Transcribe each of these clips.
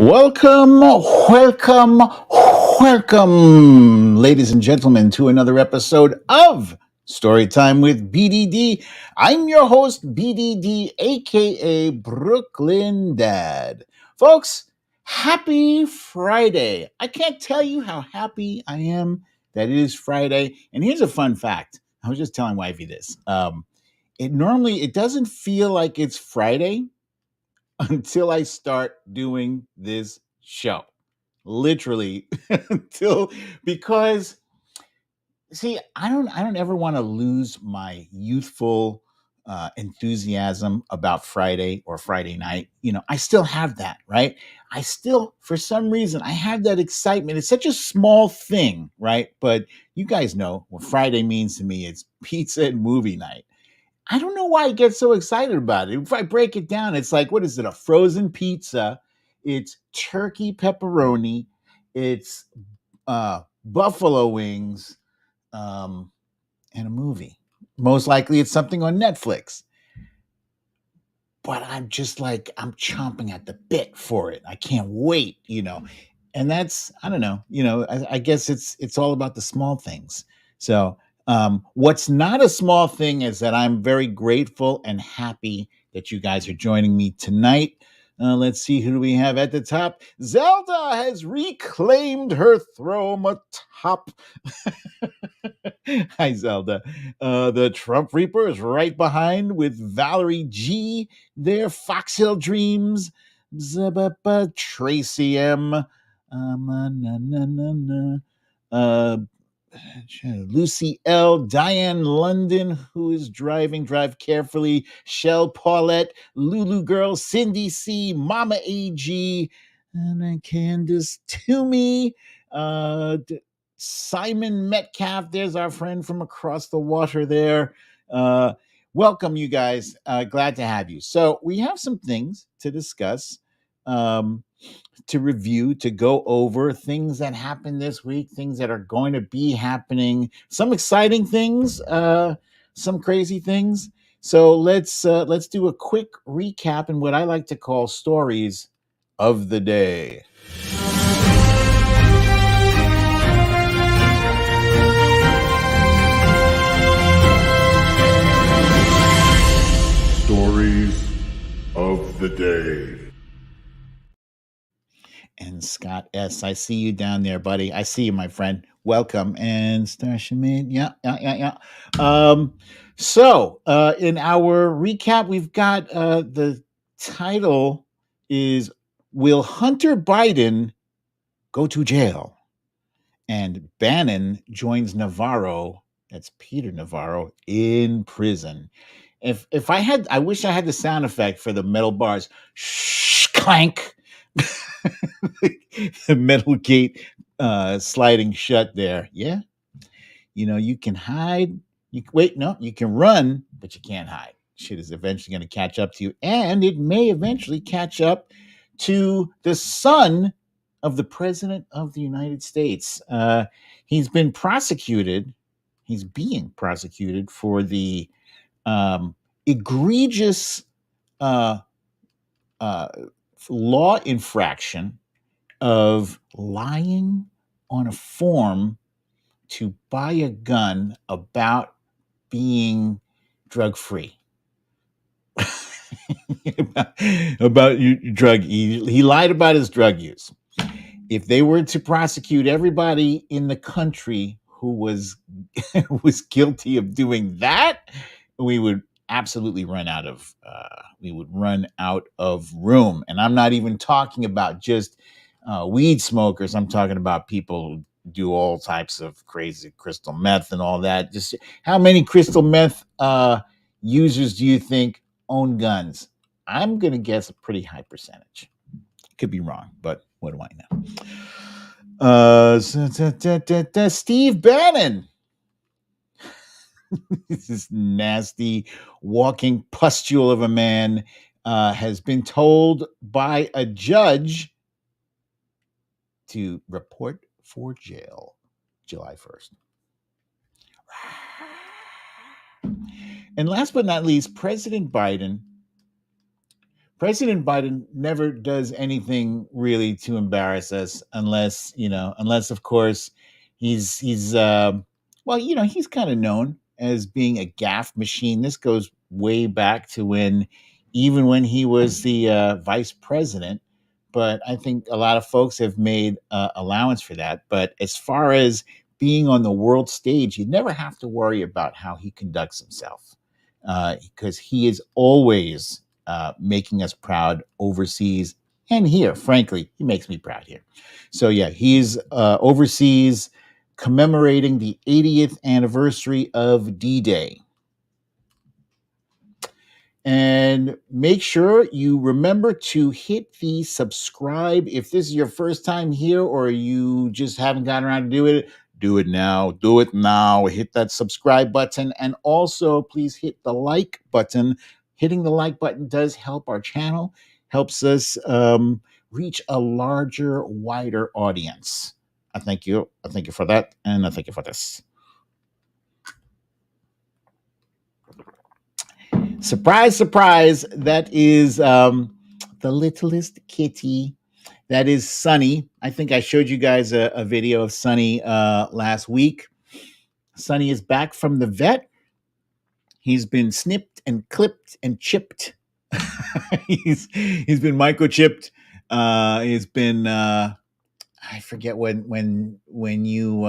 Welcome, ladies and gentlemen, to another episode of Storytime with BDD. I'm your host, BDD, aka Brooklyn Dad. Folks, happy Friday. I can't tell you how happy I am that it is Friday. And here's a fun fact. I was just telling Wifey this. It doesn't feel like it's Friday until I start doing this show. Literally until because see, I don't ever want to lose my youthful enthusiasm about Friday or Friday night. I still have that, right? I still, for some reason, I have that excitement. It's such a small thing, right? But you guys know what Friday means to me. It's pizza and movie night. I don't know why I get so excited about it. If I break it down, it's like, what is it? A frozen pizza. It's turkey pepperoni. It's buffalo wings, and a movie. Most likely it's something on Netflix. But I'm just like, I'm chomping at the bit for it. I can't wait. And that's, I don't know, I guess it's all about the small things. So what's not a small thing is that I'm very grateful and happy that you guys are joining me tonight. Let's see, who do we have at the top? Zelda has reclaimed her throne atop. Hi, Zelda. The Trump Reaper is right behind with Valerie G. There, Foxhill Dreams, Tracy M. Na, na, na, na. Uh, Lucy L. Diane London, who is driving, drive carefully. Shell Paulette, Lulu Girl, Cindy C, Mama AG, and then Candace Toomey, Simon Metcalf. There's our friend from across the water there. Welcome, you guys. Glad to have you. So we have some things to discuss. To review, to go over things that happened this week, things that are going to be happening, some exciting things, some crazy things. So let's do a quick recap and what I like to call stories of the day. Stories of the day. And Scott S., I see you down there, buddy. I see you, my friend. Welcome. And Starship, yeah. So in our recap, we've got the title is Will Hunter Biden Go to Jail? And Bannon joins Navarro, that's Peter Navarro, in prison. I wish I had the sound effect for the metal bars. Shh, clank. The metal gate sliding shut there. Yeah. You can hide. You can run, but you can't hide. Shit is eventually going to catch up to you. And it may eventually catch up to the son of the President of the United States. He's been prosecuted. He's being prosecuted for the egregious uh, uh, law infraction of lying on a form to buy a gun about being drug free. about drug he lied about his drug use. If they were to prosecute everybody in the country who was was guilty of doing that, we would absolutely run out of room. And I'm not even talking about just weed smokers. I'm talking about people who do all types of crazy crystal meth and all that. Just how many crystal meth users do you think own guns? I'm gonna guess a pretty high percentage. Could be wrong, but what do I know? Steve Bannon. This nasty walking pustule of a man has been told by a judge to report for jail July 1st. And last but not least, President Biden President Biden never does anything really to embarrass us, unless unless of course he's well, he's kind of known as being a gaffe machine. This goes way back to even when he was the vice president. But I think a lot of folks have made allowance for that. But as far as being on the world stage, you never have to worry about how he conducts himself, because he is always making us proud overseas and here. Frankly, he makes me proud here. So yeah, he's overseas commemorating the 80th anniversary of D-Day. And make sure you remember to hit the subscribe. If this is your first time here or you just haven't gotten around to do it, do it now. Do it now. Hit that subscribe button. And also, please hit the like button. Hitting the like button does help our channel, helps us reach a larger, wider audience. I thank you. I thank you for that. And I thank you for this. Surprise, surprise. That is the littlest kitty. That is Sunny. I think I showed you guys a video of Sunny last week. Sunny is back from the vet. He's been snipped and clipped and chipped. he's been microchipped. He's been I forget when you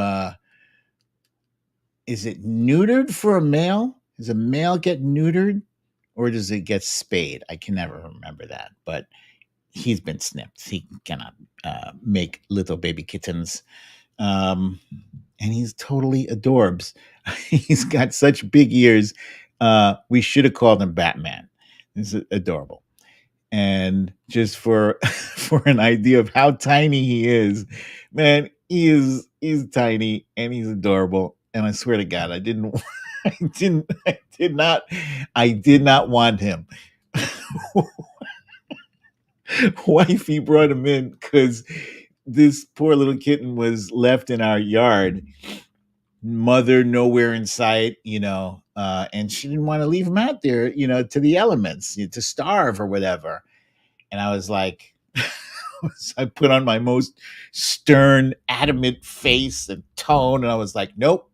is it neutered for a male? Does a male get neutered or does it get spayed? I can never remember that, but he's been snipped. He cannot make little baby kittens. And he's totally adorbs. He's got such big ears. We should have called him Batman. This is adorable. And just for for an idea of how tiny he is, man, he's tiny and he's adorable. And I swear to God, I did not want him. Wifey brought him in because this poor little kitten was left in our yard, mother nowhere in sight, and she didn't want to leave him out there, to the elements, to starve or whatever. And I was like, I put on my most stern, adamant face and tone, and I was like, nope,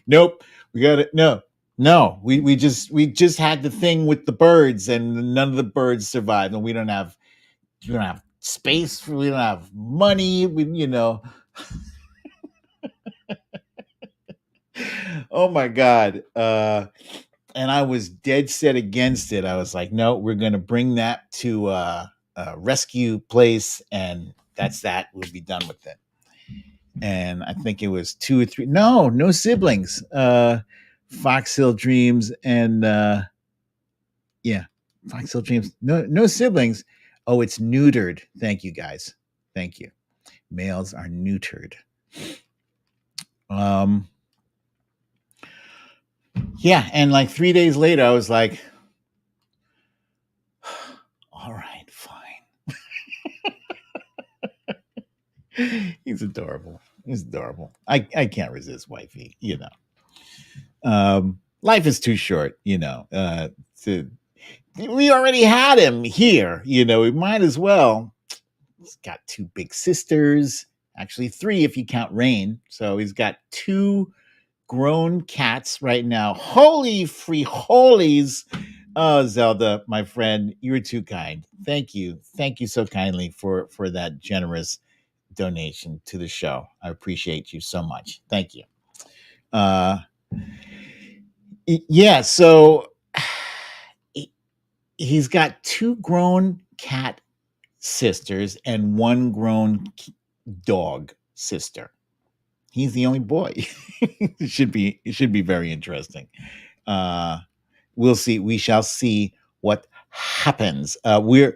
nope, we got it. No, we just had the thing with the birds, and none of the birds survived, and we don't have space, we don't have money, oh my God. And I was dead set against it. I was like, no, we're going to bring that to a rescue place, and that's that. We'll be done with it. And I think it was 2 or 3. No siblings. Fox Hill Dreams and yeah, Fox Hill Dreams. No siblings. Oh, it's neutered. Thank you, guys. Thank you. Males are neutered. Yeah, and like 3 days later, I was like, all right, fine. He's adorable. He's adorable. I can't resist wifey, life is too short, we already had him here, we might as well. He's got 2 big sisters, actually 3 if you count Rain. So he's got 2 grown cats right now. Holy free holies. Oh, Zelda, my friend, you were too kind. Thank you so kindly for that generous donation to the show. I appreciate you so much. Thank you. Yeah, so he's got 2 grown cat sisters and 1 grown dog sister. He's the only boy. It should be very interesting. We'll see. We shall see what happens. We're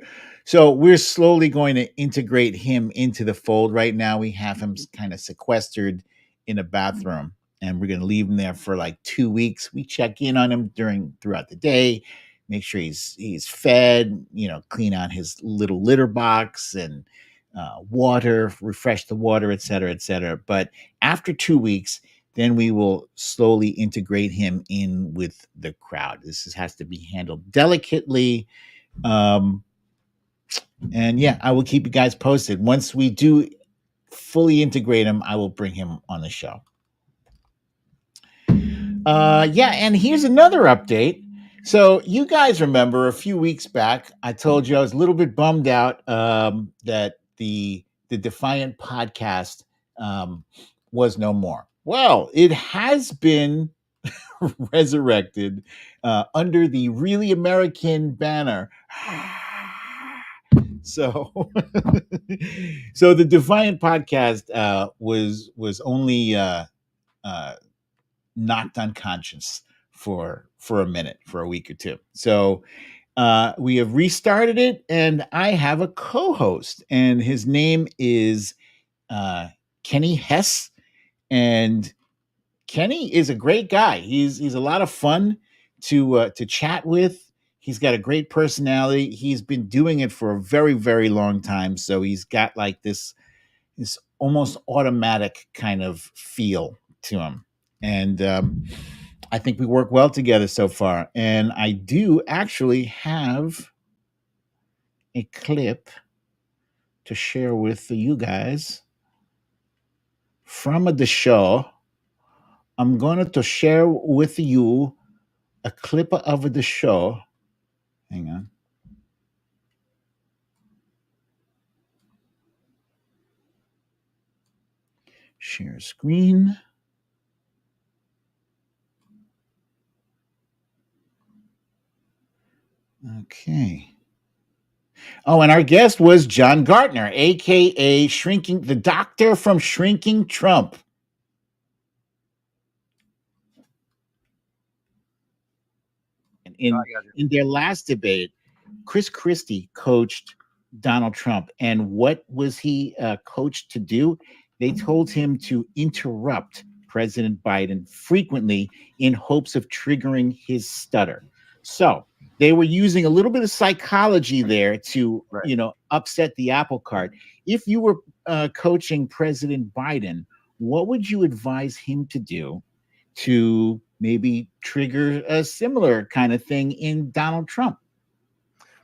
slowly going to integrate him into the fold. Right now, we have him kind of sequestered in a bathroom, and we're going to leave him there for like 2 weeks. We check in on him throughout the day, make sure he's fed, clean out his little litter box and water, refresh the water, et cetera, et cetera. But after 2 weeks, then we will slowly integrate him in with the crowd. Has to be handled delicately. Um, and yeah, I will keep you guys posted. Once we do fully integrate him, I will bring him on the show. Yeah, and here's another update. So you guys remember a few weeks back, I told you I was a little bit bummed out that the Defiant podcast was no more. Well, it has been resurrected under the Really American banner. So, so the Defiant podcast was only knocked unconscious for a minute, for a week or two. So we have restarted it, and I have a co-host, and his name is Kenny Hess, and Kenny is a great guy. He's a lot of fun to chat with. He's got a great personality. He's been doing it for a very, very long time. So he's got like this almost automatic kind of feel to him. And I think we work well together so far. And I do actually have a clip to share with you guys from the show. I'm going to share with you a clip of the show. Hang on. Share screen. Okay. Oh, and our guest was John Gartner, aka the doctor from Shrinking Trump. In their last debate, Chris Christie coached Donald Trump. And what was he coached to do? They told him to interrupt President Biden frequently in hopes of triggering his stutter. So they were using a little bit of psychology there to, upset the apple cart. If you were coaching President Biden, what would you advise him to do to maybe trigger a similar kind of thing in Donald Trump?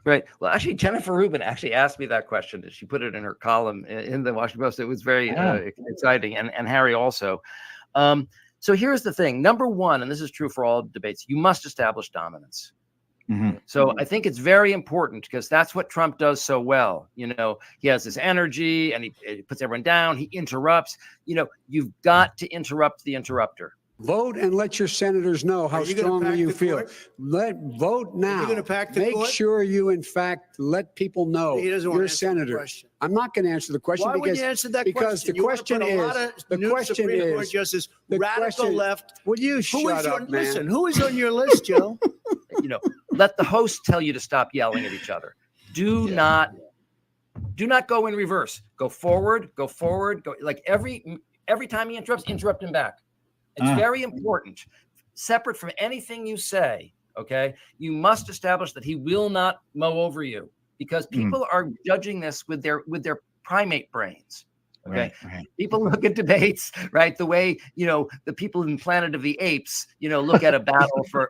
Right. Well, actually, Jennifer Rubin actually asked me that question. She put it in her column in the Washington Post. It was very exciting. And Harry also. So here's the thing. Number one, and this is true for all debates, you must establish dominance. Mm-hmm. So I think it's very important because that's what Trump does so well. He has this energy and he puts everyone down. He interrupts. You've got to interrupt the interrupter. Vote and let your senators know how strongly you feel. Vote now. You're going to pack the court? Make sure you, in fact, let people know you're a senator. I'm not going to answer the question. Why would you answer that question? The question is, Justice, radical left. Will you shut up, man? Listen, who is on your list, Joe? Let the host tell you to stop yelling at each other. Do not go in reverse. Go forward. Go like every time he interrupts, interrupt him back. It's very important, separate from anything you say. Okay, you must establish that he will not mow over you because people are judging this with their primate brains. Okay, right. People look at debates, right? The way the people in Planet of the Apes, look at a battle for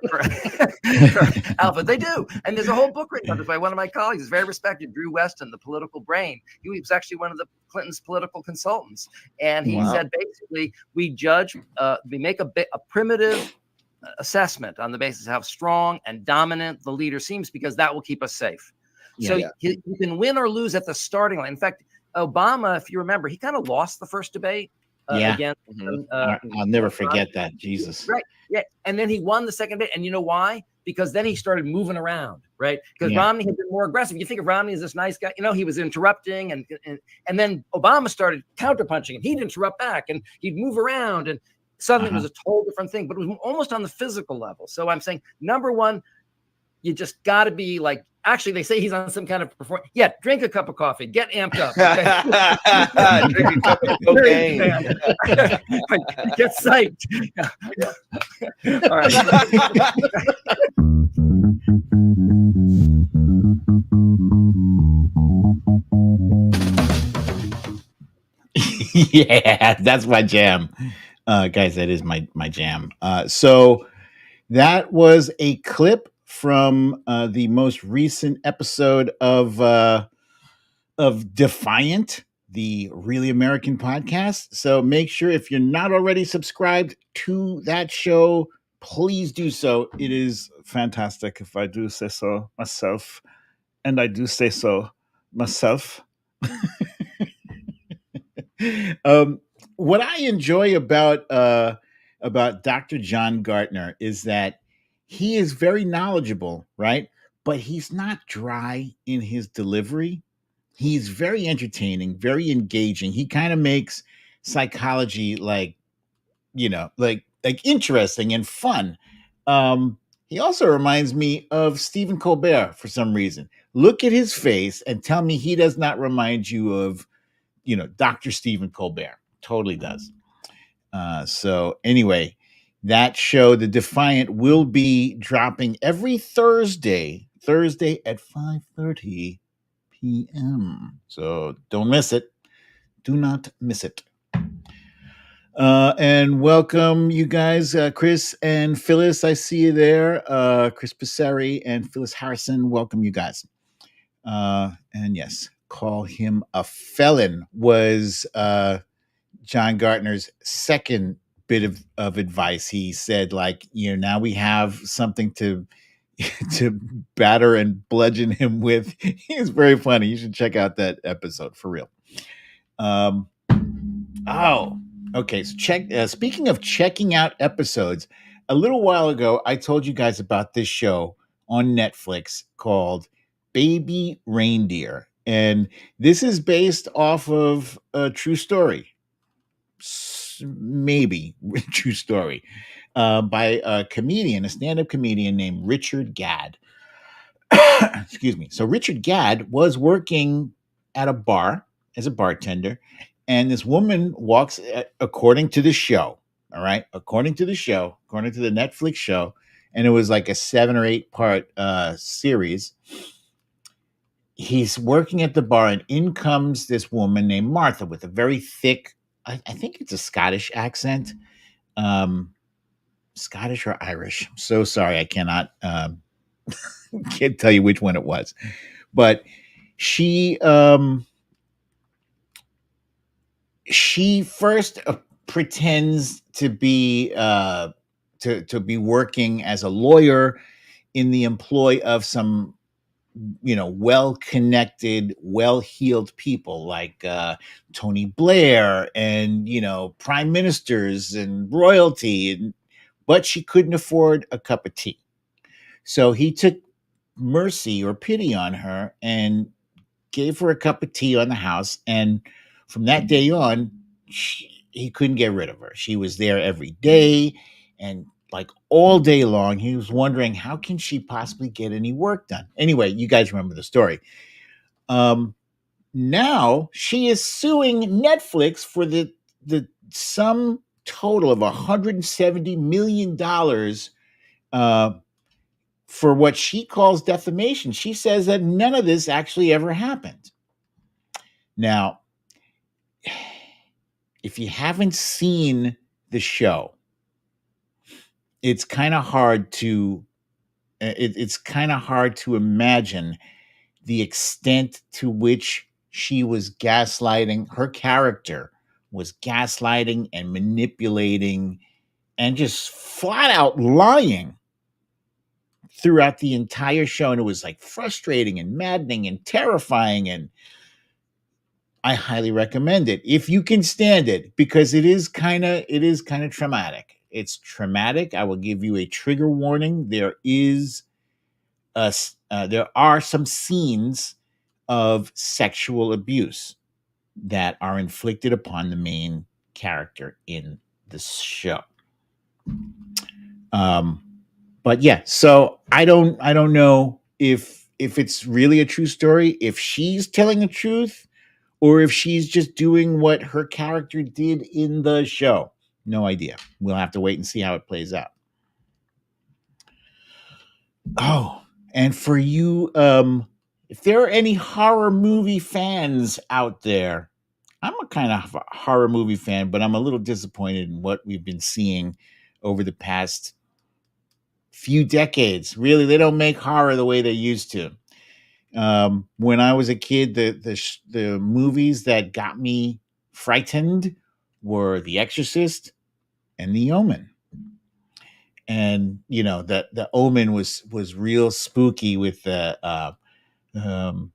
alpha. They do, and there's a whole book written on this by one of my colleagues, very respected, Drew Weston, The Political Brain. He was actually one of the Clinton's political consultants, and he said basically we judge, we make a primitive assessment on the basis of how strong and dominant the leader seems, because that will keep us safe. You can win or lose at the starting line. In fact, Obama, if you remember, he kind of lost the first debate against. I'll never forget that. Jesus. Right. Yeah. And then he won the second debate. And you know why? Because then he started moving around, right? Because Romney had been more aggressive. You think of Romney as this nice guy, he was interrupting and then Obama started counterpunching and he'd interrupt back and he'd move around and suddenly it was a total different thing, but it was almost on the physical level. So I'm saying, number one, you just got to be like, actually, they say he's on some kind of performance. Yeah, drink a cup of coffee. Get amped up. Okay? Drink a cup of cocaine. Get psyched. All right. Yeah, that's my jam. Guys, that is my jam. So that was a clip from the most recent episode of Defiant, the Really American podcast. So make sure, if you're not already subscribed to that show, please do so. It is fantastic, if I do say so myself, and I do say so myself. um, what I enjoy about Dr. John Gartner is that he is very knowledgeable, right? But he's not dry in his delivery. He's very entertaining, very engaging. He kind of makes psychology like interesting and fun. He also reminds me of Stephen Colbert for some reason. Look at his face and tell me he does not remind you of, Dr. Stephen Colbert. Totally does. So anyway, that show, The Defiant, will be dropping every Thursday at 5:30 p.m. So don't miss it. Do not miss it. And welcome, you guys, Chris and Phyllis. I see you there. Chris Passeri and Phyllis Harrison. Welcome, you guys. And yes, call him a felon was John Gartner's second bit of advice. He said, like, now we have something to batter and bludgeon him with. He's very funny. You should check out that episode for real. Okay. So speaking of checking out episodes, a little while ago, I told you guys about this show on Netflix called Baby Reindeer. And this is based off of a true story. Maybe true story, by a stand-up comedian named Richard Gadd. Excuse me. So Richard Gadd was working at a bar as a bartender, and this woman walks, according to the show. All right, according to the Netflix show, and it was like a 7 or 8 part series. He's working at the bar, and in comes this woman named Martha with a very thick, I think it's a Scottish accent, Scottish or Irish. I'm so sorry, I cannot can't tell you which one it was, but she first pretends to be to be working as a lawyer in the employ of some well-connected, well-heeled people like Tony Blair and prime ministers and royalty, but she couldn't afford a cup of tea. So he took mercy or pity on her and gave her a cup of tea on the house. And from that day on, he couldn't get rid of her. She was there every day, and like all day long, he was wondering, how can she possibly get any work done? Anyway, you guys remember the story. Now she is suing Netflix for the sum total of $170 million for what she calls defamation. She says that none of this actually ever happened. Now, if you haven't seen the show, it's kind of hard to imagine the extent to which she was gaslighting. Her character was gaslighting and manipulating and just flat out lying throughout the entire show. And it was like frustrating and maddening and terrifying. And I highly recommend it if you can stand it, because it is kind of traumatic. It's traumatic. I will give you a trigger warning. There are some scenes of sexual abuse that are inflicted upon the main character in the show. But yeah, so I don't know if it's really a true story, if she's telling the truth, or if she's just doing what her character did in the show. No idea. We'll have to wait and see how it plays out. Oh, and for you, if there are any horror movie fans out there, I'm a kind of horror movie fan, but I'm a little disappointed in what we've been seeing over the past few decades. Really, they don't make horror the way they used to. When I was a kid, the movies that got me frightened were The Exorcist and The Omen. And that the Omen was real spooky with the um,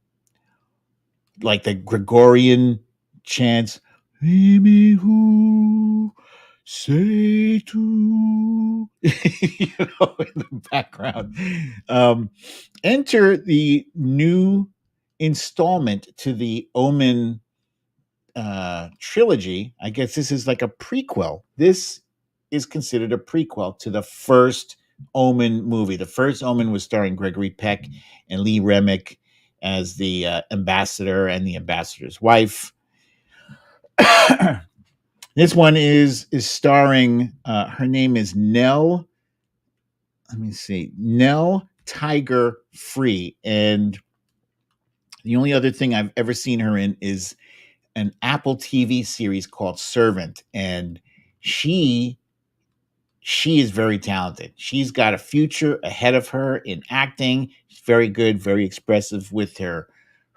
like the Gregorian chants, "Amy who say to," in the background. Enter the new installment to the Omen trilogy. I guess this is like a prequel. This is considered a prequel to the first Omen movie. The first Omen was starring Gregory Peck and Lee Remick as the ambassador and the ambassador's wife. This one is starring. Her name is Nell. Let me see, Nell Tiger Free, and the only other thing I've ever seen her in is an Apple TV series called Servant, and she is very talented. She's got a future ahead of her in acting. She's very good, very expressive with her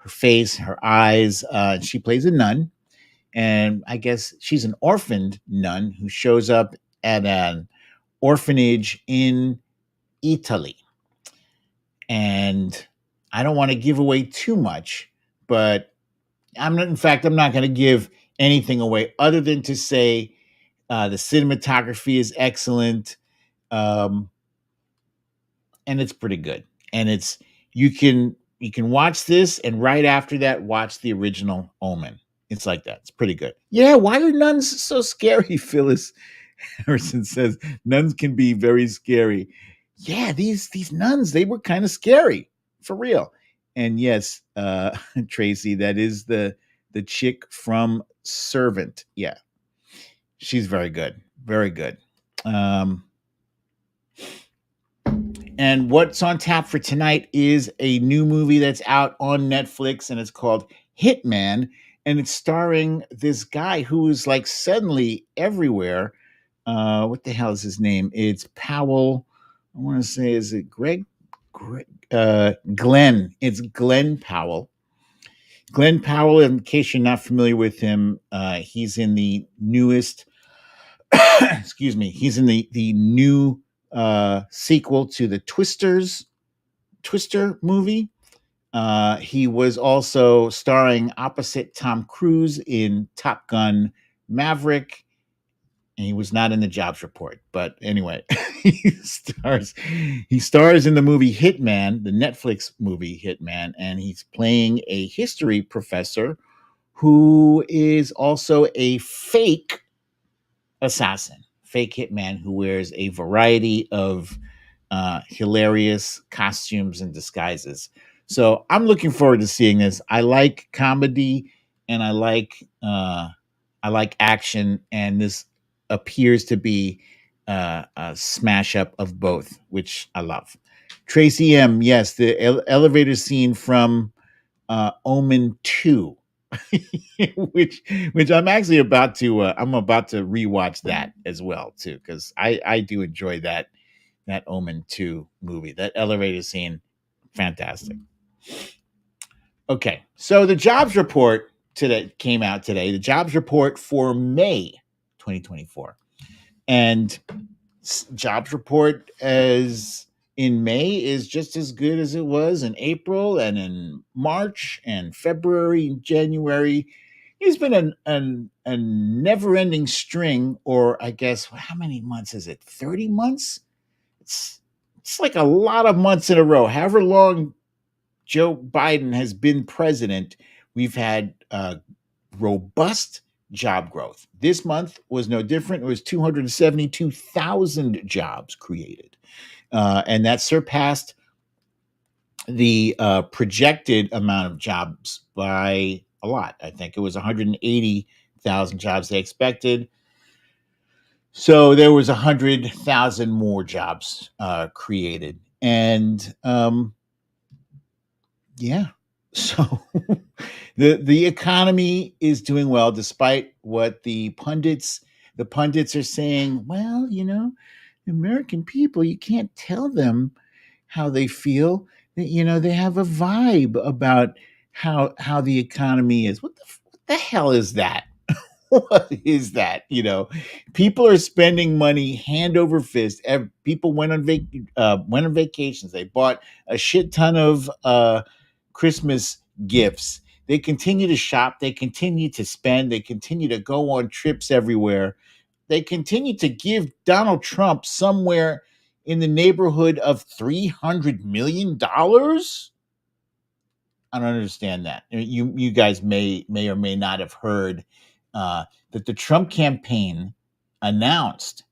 face, her eyes. She plays a nun, and I guess she's an orphaned nun who shows up at an orphanage in Italy. And I don't want to give away too much, but I'm not going to give anything away other than to say the cinematography is excellent, and it's pretty good. And you can watch this, and right after that, watch the original Omen. It's like that. It's pretty good. Yeah, why are nuns so scary? Phyllis Harrison says nuns can be very scary. Yeah, these nuns, they were kind of scary, for real. And yes, Tracy, that is the chick from Servant. Yeah, she's very good, very good. And what's on tap for tonight is a new movie that's out on Netflix, and it's called Hitman, and it's starring this guy who is like suddenly everywhere. What the hell is his name? It's Powell. I want to say, is it Glenn? It's Glenn Powell. Glenn Powell, in case you're not familiar with him, he's in the newest, excuse me, he's in the new sequel to the Twister movie. He was also starring opposite Tom Cruise in Top Gun Maverick, and he was not in the Jobs Report. But anyway, he stars in the movie Hitman, the Netflix movie Hitman, and he's playing a history professor who is also a fake assassin, fake hitman who wears a variety of hilarious costumes and disguises. So I'm looking forward to seeing this. I like comedy and I like action, and this appears to be a smash up of both, which I love. Tracy M, yes, the elevator scene from Omen 2. which I'm actually about to rewatch that as well too, because I do enjoy that Omen 2 movie. That elevator scene, fantastic. Okay, so the jobs report came out today. The jobs report for May 2024, and jobs report as in May is just as good as it was in April and in March and February and January. It's been a never-ending string, or I guess how many months is it? 30 months? It's like a lot of months in a row. However long Joe Biden has been president, we've had robust job growth. This month was no different. It was 272,000 jobs created. And that surpassed the projected amount of jobs by a lot. I think it was 180,000 jobs they expected. So there was 100,000 more jobs created. And yeah, So the economy is doing well despite what the pundits are saying. Well, American people, you can't tell them how they feel. They have a vibe about how the economy is. What the hell is that? What is that? People are spending money hand over fist. People went on vacations. They bought a shit ton of Christmas gifts. They continue to shop. They continue to spend. They continue to go on trips everywhere. They continue to give Donald Trump somewhere in the neighborhood of $300 million. I don't understand that. You guys may or may not have heard that the Trump campaign announced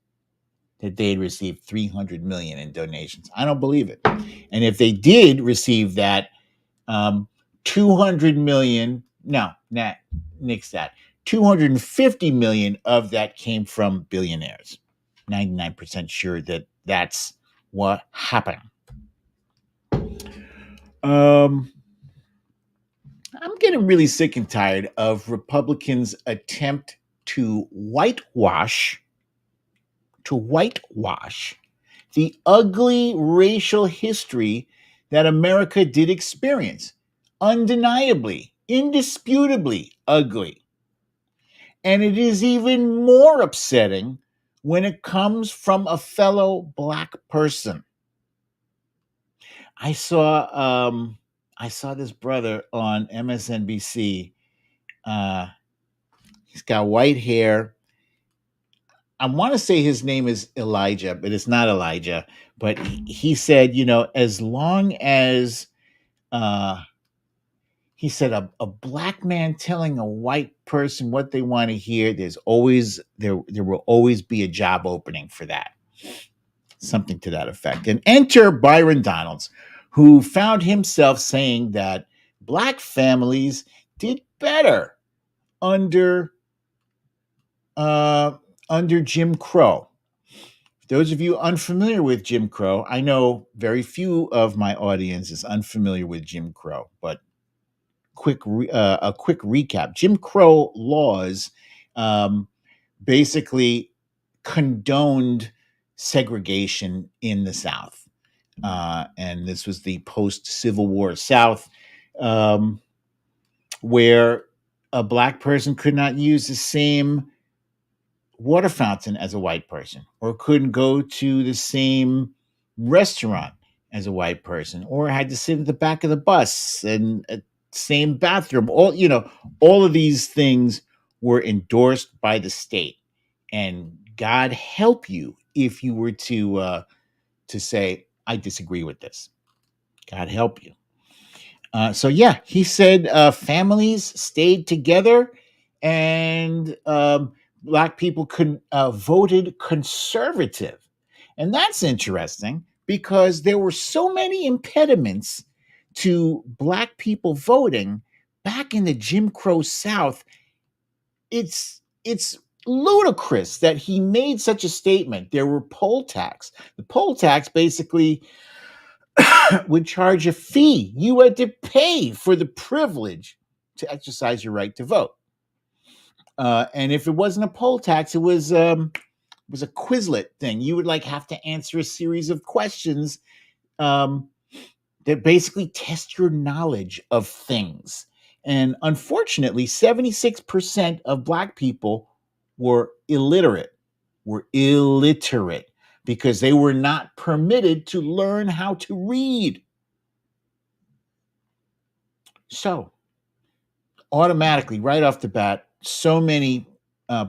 that they had received $300 million in donations. I don't believe it. And if they did receive that, 200 million, no, nah, nix that. 250 million of that came from billionaires. 99% sure that that's what happened. I'm getting really sick and tired of Republicans' attempt to whitewash the ugly racial history that America did experience. Undeniably, indisputably ugly. And it is even more upsetting when it comes from a fellow Black person. I saw this brother on MSNBC. He's got white hair. I want to say his name is Elijah, but it's not Elijah. But he said, as long as he said a Black man telling a white person what they want to hear, there will always be a job opening for that. Something to that effect. And enter Byron Donalds, who found himself saying that Black families did better under Jim Crow. Those of you unfamiliar with Jim Crow, I know very few of my audience is unfamiliar with Jim Crow, but a quick recap. Jim Crow laws basically condoned segregation in the South. And this was the post-Civil War South, where a Black person could not use the same water fountain as a white person, or couldn't go to the same restaurant as a white person, or had to sit at the back of the bus and same bathroom. All of these things were endorsed by the state. And God help you if you were to say, I disagree with this. God help you. So yeah, he said families stayed together, and Black people voted conservative. And that's interesting because there were so many impediments to Black people voting back in the Jim Crow South. It's ludicrous that he made such a statement. There were poll tax. The poll tax basically would charge a fee. You had to pay for the privilege to exercise your right to vote. And if it wasn't a poll tax, it was a Quizlet thing. You would have to answer a series of questions that basically test your knowledge of things. And unfortunately, 76% of Black people were illiterate, because they were not permitted to learn how to read. So, automatically, right off the bat, so many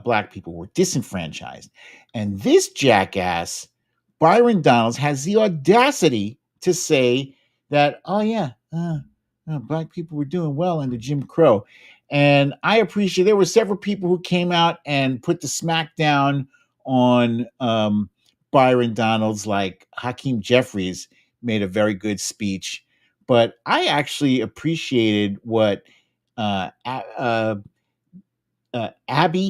Black people were disenfranchised. And this jackass, Byron Donalds, has the audacity to say that, oh, yeah, Black people were doing well under Jim Crow. And I appreciate there were several people who came out and put the smack down on Byron Donalds, like Hakeem Jeffries made a very good speech. But I actually appreciated what Abby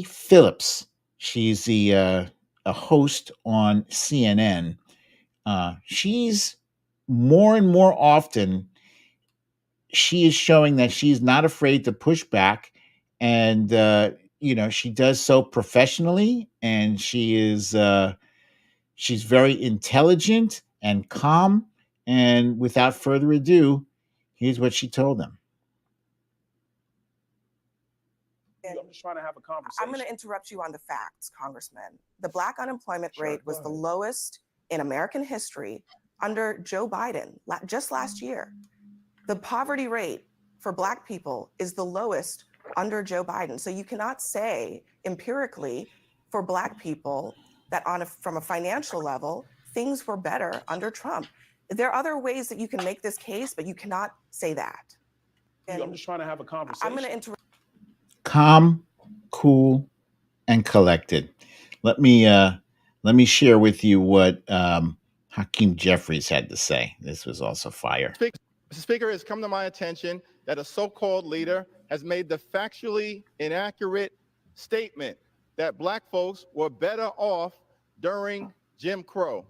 Phillips, she's a host on CNN. She's more and more often, she is showing that she's not afraid to push back, and she does so professionally, and she's very intelligent and calm. And without further ado, here's what she told them. I'm just trying to have a conversation. I'm going to interrupt you on the facts, Congressman. The Black unemployment rate was the lowest in American history under Joe Biden just last year. The poverty rate for Black people is the lowest under Joe Biden. So you cannot say empirically for Black people that from a financial level, things were better under Trump. There are other ways that you can make this case, but you cannot say that. I'm just trying to have a conversation. I'm going to interrupt. Calm, cool, and collected. Let me share with you what Hakeem Jeffries had to say. This was also fire. Mr. Speaker, it has come to my attention that a so-called leader has made the factually inaccurate statement that Black folks were better off during Jim Crow.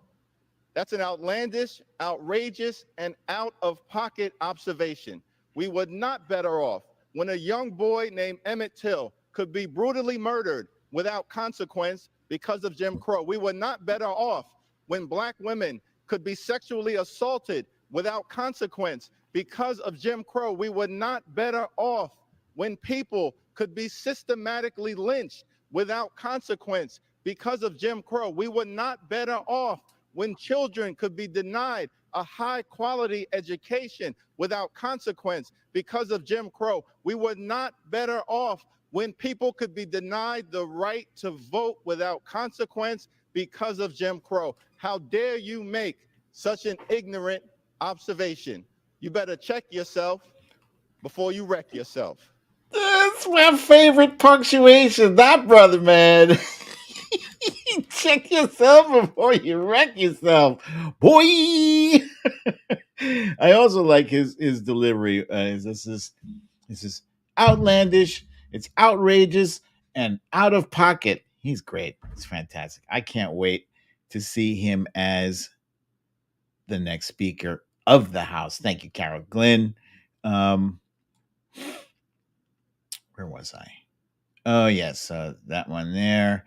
That's an outlandish, outrageous, and out-of-pocket observation. We were not better off when a young boy named Emmett Till could be brutally murdered without consequence because of Jim Crow. We were not better off when Black women could be sexually assaulted without consequence because of Jim Crow. We were not better off when people could be systematically lynched without consequence because of Jim Crow. We were not better off when children could be denied a high-quality education without consequence because of Jim Crow. We were not better off when people could be denied the right to vote without consequence because of Jim Crow. How dare you make such an ignorant observation? You better check yourself before you wreck yourself. That's my favorite punctuation, that brother, man. Check yourself before you wreck yourself, boy. I also like his delivery. This is outlandish, it's outrageous, and out of pocket. He's great. It's fantastic. I can't wait to see him as the next Speaker of the House. Thank you, Carol Glynn. Where was I? Oh, yes, that one there.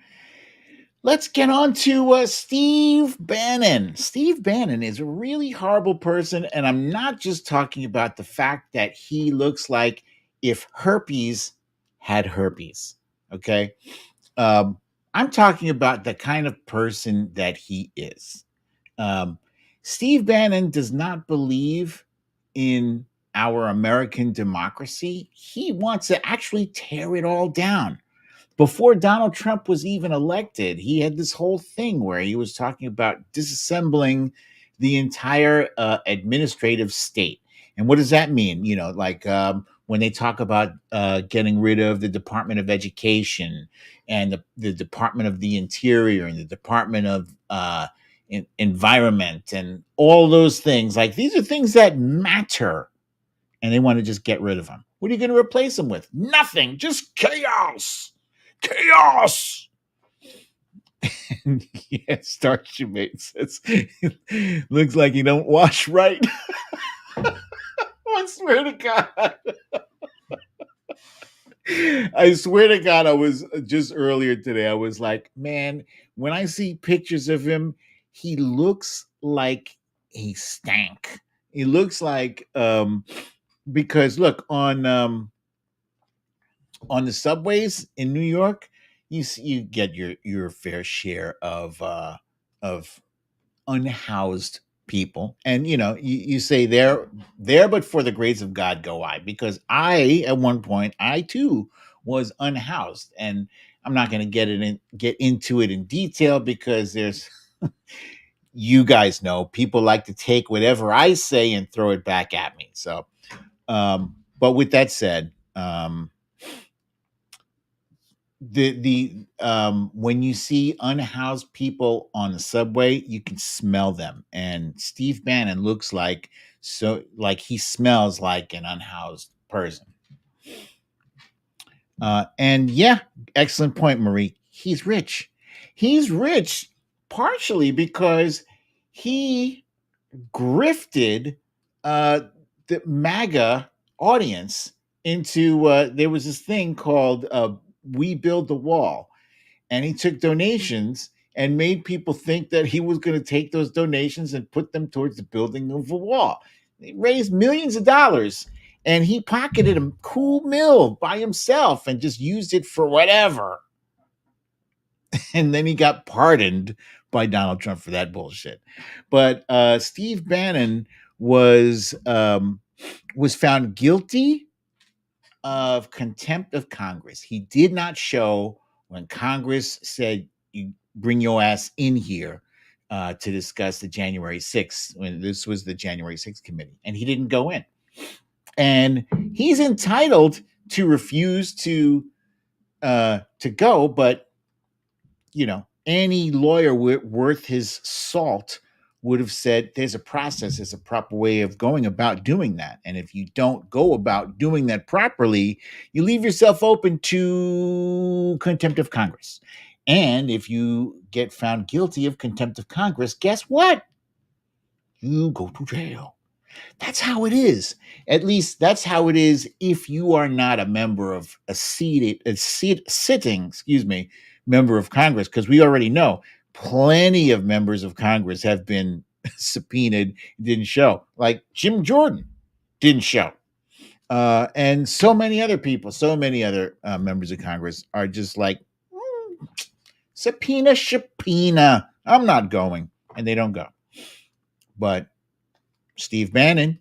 Let's get on to Steve Bannon. Steve Bannon is a really horrible person, and I'm not just talking about the fact that he looks like if herpes had herpes, okay? I'm talking about the kind of person that he is. Steve Bannon does not believe in our American democracy. He wants to actually tear it all down. Before Donald Trump was even elected, he had this whole thing where he was talking about disassembling the entire administrative state. And what does that mean? When they talk about getting rid of the Department of Education and the Department of the Interior and the Department of Environment and all those things, like these are things that matter, and they want to just get rid of them. What are you going to replace them with? Nothing, just chaos. Chaos. Yeah, Starship Mate says, looks like you don't wash right. I swear to God. I swear to God, I was just earlier today. I was like, man, when I see pictures of him, he looks like he stank. He looks like because look on the subways in New York, you get your fair share of unhoused people, and you say there, but for the grace of God go I, because I at one point I too was unhoused, and I'm not going to get into it in detail because there's you guys know people like to take whatever I say and throw it back at me. So, but with that said, when you see unhoused people on the subway, you can smell them, and Steve Bannon looks like he smells like an unhoused person. And yeah, excellent point, Marie. He's rich partially because he grifted the MAGA audience into there was this thing called We Build the Wall, and he took donations and made people think that he was going to take those donations and put them towards the building of a wall. He raised millions of dollars, and he pocketed a cool mill by himself and just used it for whatever. And then he got pardoned by Donald Trump for that bullshit. But Steve Bannon was found guilty of contempt of Congress. He did not show when Congress said, "You bring your ass in here to discuss the January 6th," when this was the January 6th committee, and he didn't go in. And he's entitled to refuse to go, but any lawyer worth his salt would have said there's a process, there's a proper way of going about doing that. And if you don't go about doing that properly, you leave yourself open to contempt of Congress. And if you get found guilty of contempt of Congress, guess what? You go to jail. That's how it is. At least that's how it is if you are not a member of sitting, member of Congress, because we already know plenty of members of Congress have been subpoenaed, didn't show. Like Jim Jordan didn't show. And so many other people, so many other members of Congress are just like, subpoena. I'm not going. And they don't go. But Steve Bannon,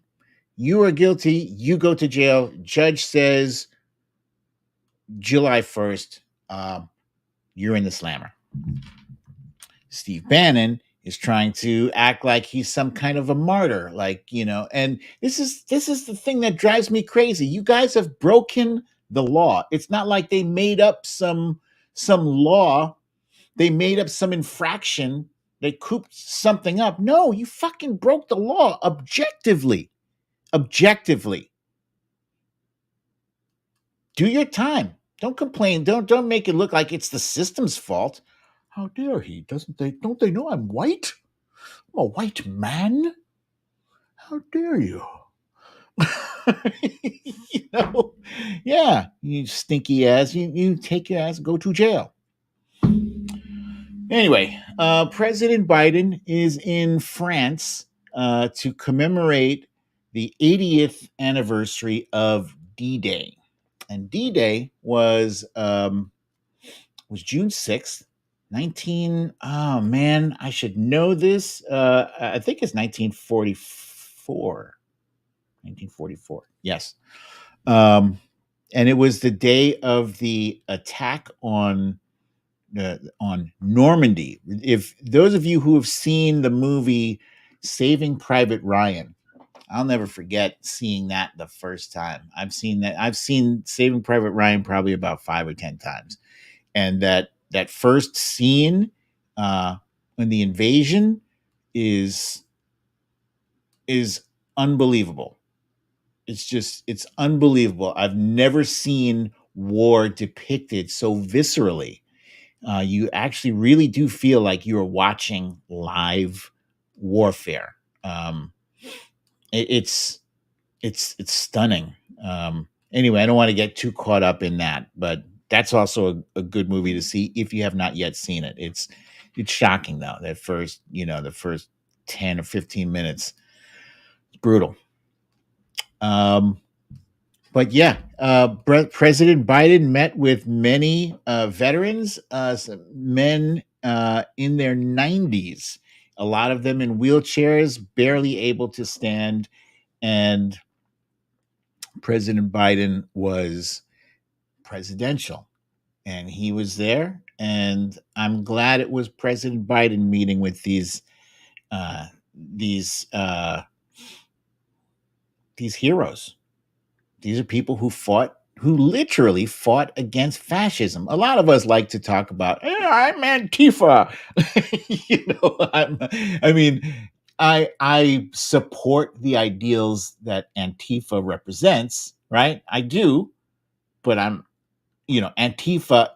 you are guilty. You go to jail. Judge says July 1st, you're in the slammer. Steve Bannon is trying to act like he's some kind of a martyr, and this is the thing that drives me crazy. You guys have broken the law. It's not like they made up some law. They made up some infraction. They cooped something up. No, you fucking broke the law objectively. Do your time. Don't complain. Don't make it look like it's the system's fault. How dare he? Don't they know I'm white? I'm a white man. How dare you? Yeah, you stinky ass. You take your ass, go to jail. Anyway, President Biden is in France to commemorate the 80th anniversary of D-Day. And D-Day was June 6th, oh man, I should know this. I think it's 1944. 1944, yes. And it was the day of the attack on Normandy. If those of you who have seen the movie Saving Private Ryan, I'll never forget seeing that the first time. I've seen Saving Private Ryan probably about 5 or 10 times. And that first scene when the invasion is unbelievable. It's unbelievable. I've never seen war depicted so viscerally. You actually really do feel like you're watching live warfare. It's stunning. Anyway, I don't want to get too caught up in that, but that's also a good movie to see if you have not yet seen it. It's shocking though. That first, the first 10 or 15 minutes, it's brutal. But yeah, President Biden met with many veterans, men in their 90s, a lot of them in wheelchairs, barely able to stand. And President Biden was presidential, and he was there. And I'm glad it was President Biden meeting with these heroes. These are people who literally fought against fascism. A lot of us like to talk about, I'm Antifa. I support the ideals that Antifa represents, right? I do, but Antifa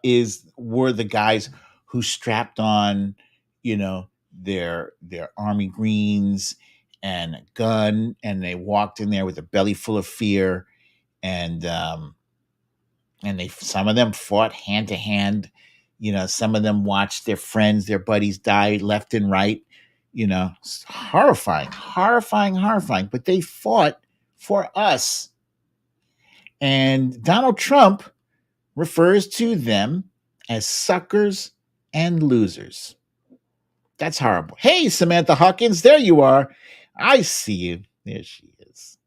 were the guys who strapped on, their army greens and a gun, and they walked in there with a belly full of fear, and some of them fought hand to hand. Some of them watched their friends, their buddies die left and right. It's horrifying, horrifying, horrifying. But they fought for us. And Donald Trump refers to them as suckers and losers. That's horrible. Hey, Samantha Hawkins, there you are. I see you. There she is.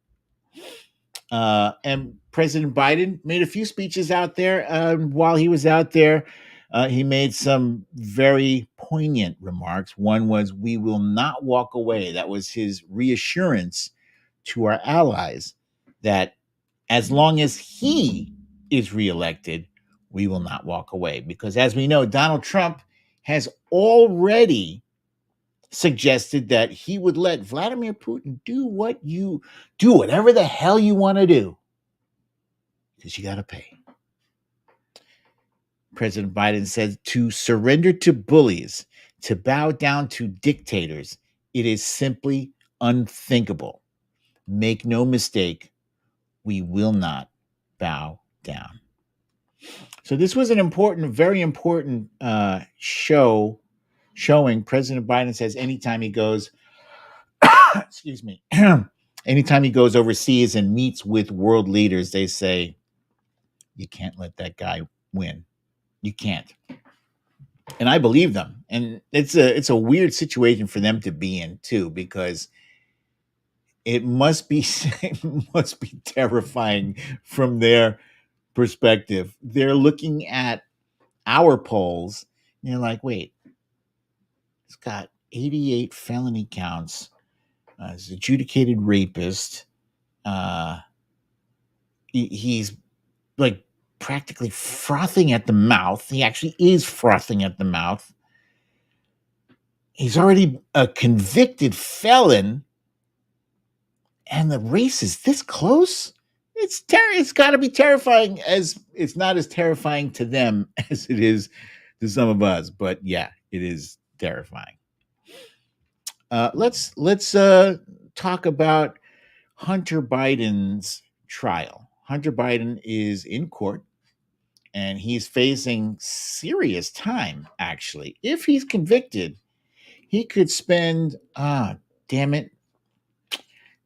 And President Biden made a few speeches out there. While he was out there, he made some very poignant remarks. One was, "We will not walk away." That was his reassurance to our allies that as long as he is reelected, we will not walk away. Because as we know, Donald Trump has already suggested that he would let Vladimir Putin do whatever the hell you want to do, because you got to pay. President Biden said to surrender to bullies, to bow down to dictators, it is simply unthinkable. Make no mistake, we will not bow down. So this was an important, very important showing. President Biden says anytime he goes, excuse me, anytime he goes overseas and meets with world leaders, they say, you can't let that guy win. You can't. And I believe them. And it's a weird situation for them to be in too, because it must be terrifying from their perspective. They're looking at our polls and they're like, wait, he's got 88 felony counts. He's an adjudicated rapist. He's like practically frothing at the mouth. He actually is frothing at the mouth. He's already a convicted felon, and the race is this close. It's got to be terrifying. As it's not as terrifying to them as it is to some of us, but yeah, it is terrifying. Let's talk about Hunter Biden's trial. Hunter Biden is in court, and he's facing serious time. Actually, if he's convicted, he could spend damn it,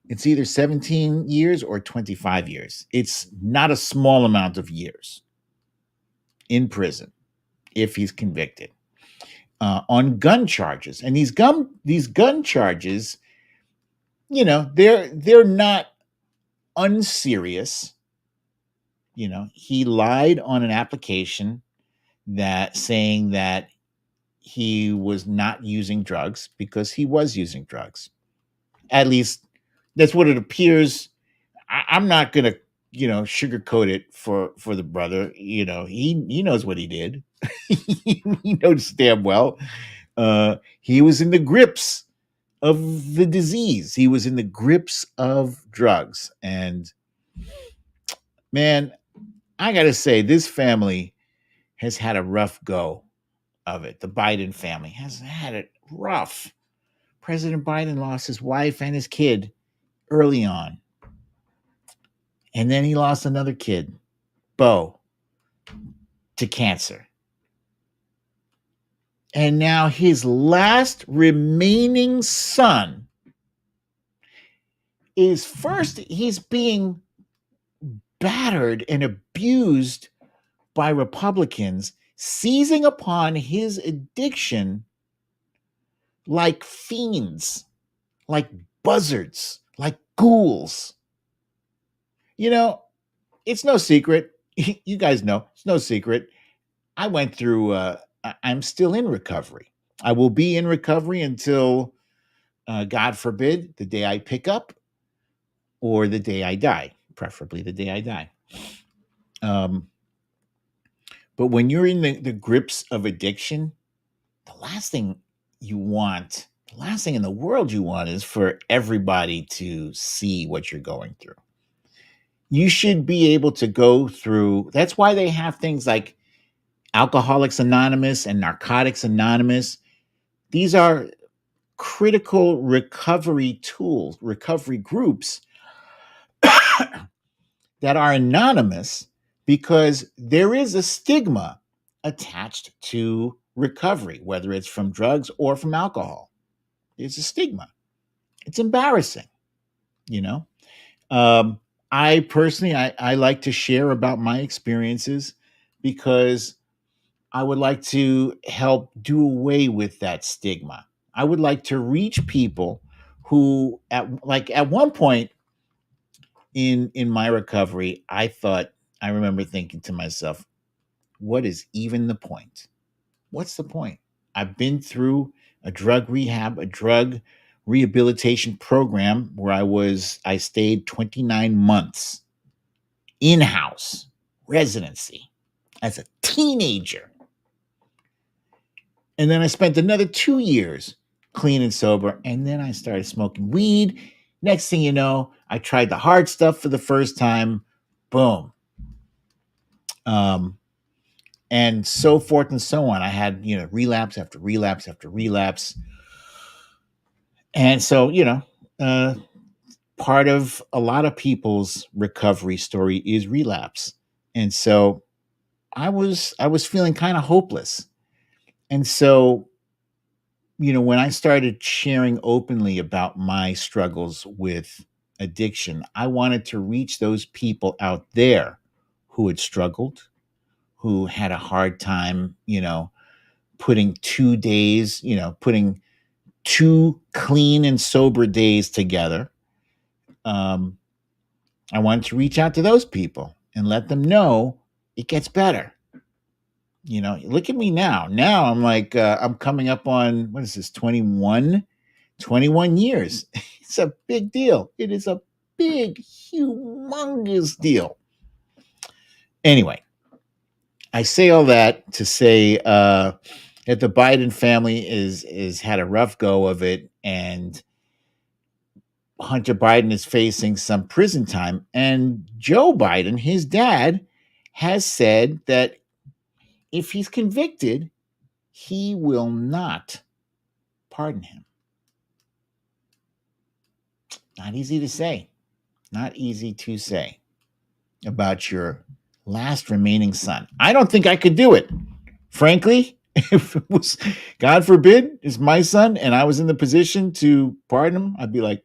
it's either 17 years or 25 years. It's not a small amount of years in prison if he's convicted on gun charges. And these gun charges, they're not unserious. He lied on an application saying that he was not using drugs, because he was using drugs. At least that's what it appears. I'm not going to, sugarcoat it for the brother. He knows what he did. He knows damn well. He was in the grips of the disease. He was in the grips of drugs. And man, I got to say, this family has had a rough go of it. The Biden family has had it rough. President Biden lost his wife and his kid early on. And then he lost another kid, Bo, to cancer. And now his last remaining son he's being battered and abused by Republicans, seizing upon his addiction like fiends, like buzzards, like ghouls. It's no secret. You guys know, it's no secret. I went through, I'm still in recovery. I will be in recovery until, God forbid, the day I pick up or the day I die, preferably the day I die. But when you're in the grips of addiction, the last thing in the world you want is for everybody to see what you're going through. You should be able to go through. That's why they have things like Alcoholics Anonymous and Narcotics Anonymous. These are critical recovery tools, recovery groups that that are anonymous because there is a stigma attached to recovery, whether it's from drugs or from alcohol. There's a stigma. It's embarrassing, you know. I personally, I like to share about my experiences because I would like to help do away with that stigma. I would like to reach people who, at one point in my recovery, I remember thinking to myself, what is even the point? What's the point? I've been through a drug rehab, a drug rehabilitation program where I stayed 29 months in-house residency as a teenager. And then I spent another 2 years clean and sober. And then I started smoking weed. Next thing you know, I tried the hard stuff for the first time. Boom. And so forth and so on. I had, relapse after relapse after relapse. And so, part of a lot of people's recovery story is relapse. And so I was feeling kind of hopeless. And so, when I started sharing openly about my struggles with addiction, I wanted to reach those people out there who had struggled, who had a hard time, putting 2 days, putting 2 clean and sober days together. I wanted to reach out to those people and let them know it gets better. Look at me now. Now I'm like, I'm coming up on, what is this, 21 years. It's a big deal. It is a big, humongous deal. Anyway, I say all that to say that the Biden family is had a rough go of it, and Hunter Biden is facing some prison time. And Joe Biden, his dad, has said that if he's convicted, he will not pardon him. Not easy to say. Not easy to say about your last remaining son. I don't think I could do it. Frankly, if it was, God forbid, is my son and I was in the position to pardon him, I'd be like,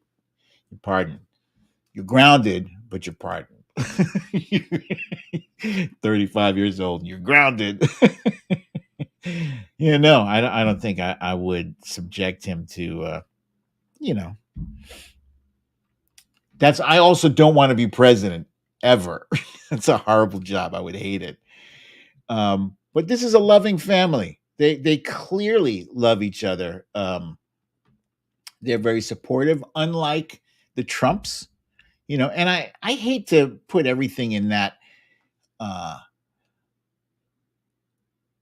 you're pardoned. You're grounded, but you're pardoned. 35 years old, you're grounded. No, I don't think I would subject him to, I also don't want to be president ever. That's a horrible job. I would hate it. But this is a loving family. They clearly love each other. They're very supportive, unlike the Trumps, and I hate to put everything in that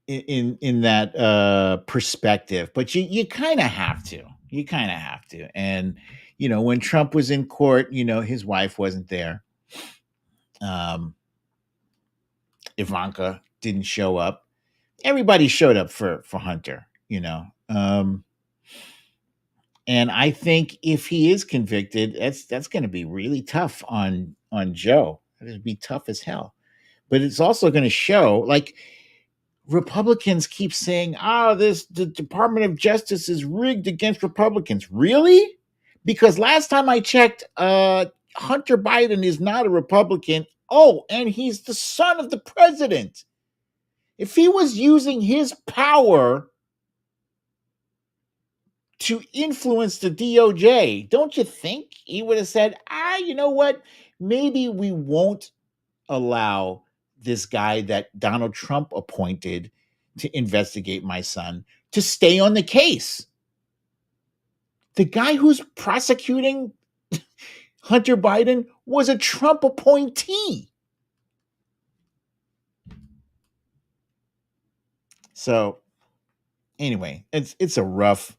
in that perspective, but you kind of have to. You kind of have to. And when Trump was in court, his wife wasn't there. Ivanka didn't show up. Everybody showed up for Hunter, and I think if he is convicted, that's going to be really tough on Joe. It'll be tough as hell. But it's also going to show, like, Republicans keep saying, the Department of Justice is rigged against Republicans. Really? Because last time I checked, Hunter Biden is not a Republican. Oh, and he's the son of the president. If he was using his power to influence the DOJ, don't you think he would have said, you know what? Maybe we won't allow this guy that Donald Trump appointed to investigate my son to stay on the case. The guy who's prosecuting Hunter Biden was a Trump appointee. So anyway, it's a rough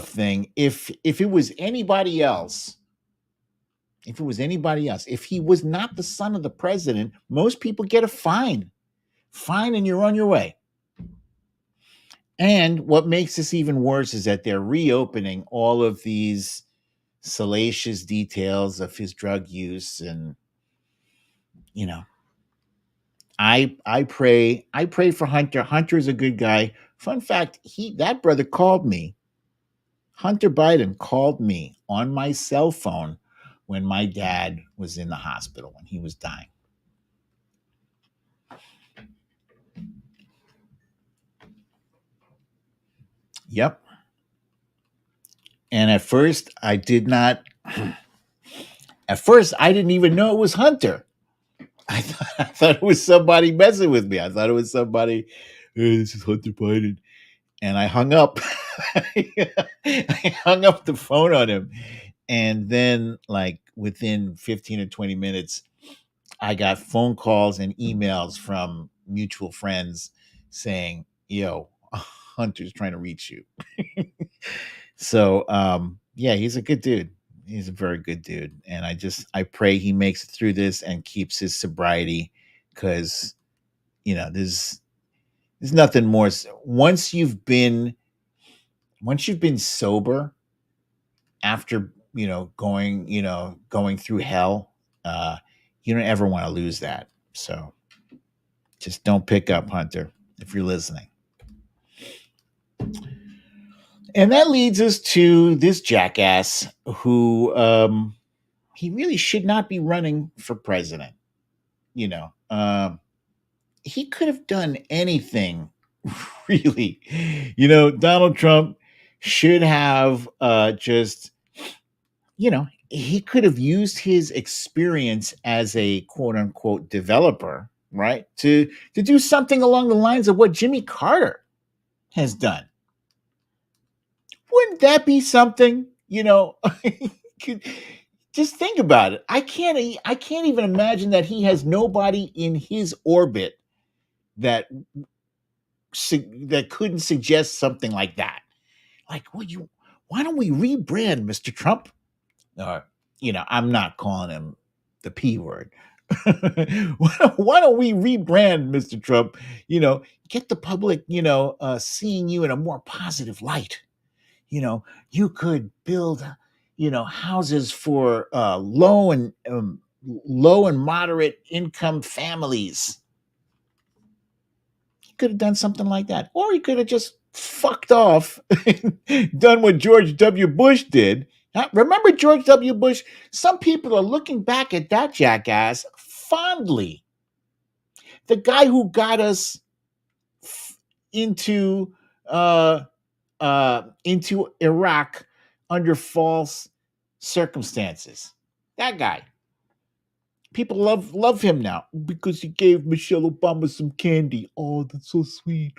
thing. If it was anybody else, if he was not the son of the president, most people get a fine and you're on your way. And what makes this even worse is that they're reopening all of these salacious details of his drug use and you know, I pray for Hunter. Hunter is a good guy. Fun fact, that brother called me. Hunter Biden called me on my cell phone when my dad was in the hospital, when he was dying. Yep. And at first I didn't even know it was Hunter. I thought it was somebody messing with me. I thought it was somebody, hey, this is Hunter Biden. And I hung up. I hung up the phone on him. And then, like, within 15 or 20 minutes, I got phone calls and emails from mutual friends saying, yo, Hunter's trying to reach you. So, yeah, he's a good dude. He's a very good dude. And I pray he makes it through this and keeps his sobriety, because, there's nothing more. Once you've been sober after, going through hell, you don't ever want to lose that. So just don't pick up, Hunter, if you're listening. And that leads us to this jackass who, he really should not be running for president. He could have done anything, really. Donald Trump should have just, he could have used his experience as a quote unquote developer, right? To do something along the lines of what Jimmy Carter has done. Wouldn't that be something? Just think about it. I can't even imagine that he has nobody in his orbit that couldn't suggest something like that. Like, why don't we rebrand Mr. Trump? I'm not calling him the P word. Why don't we rebrand Mr. Trump? Get the public, seeing you in a more positive light. You could build, houses for low and moderate income families. He could have done something like that, or he could have just fucked off, done what George W. Bush did. Remember George W. Bush? Some people are looking back at that jackass fondly. The guy who got us into Iraq under false circumstances. That guy. People love him now because he gave Michelle Obama some candy. Oh, that's so sweet.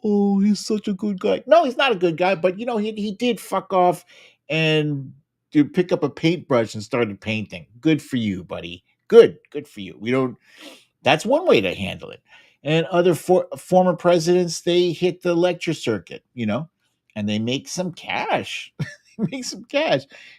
Oh, he's such a good guy. No, he's not a good guy, but he did fuck off and to pick up a paintbrush and started painting. Good for you, buddy. Good for you. That's one way to handle it. And other former presidents, they hit the lecture circuit, and they make some cash.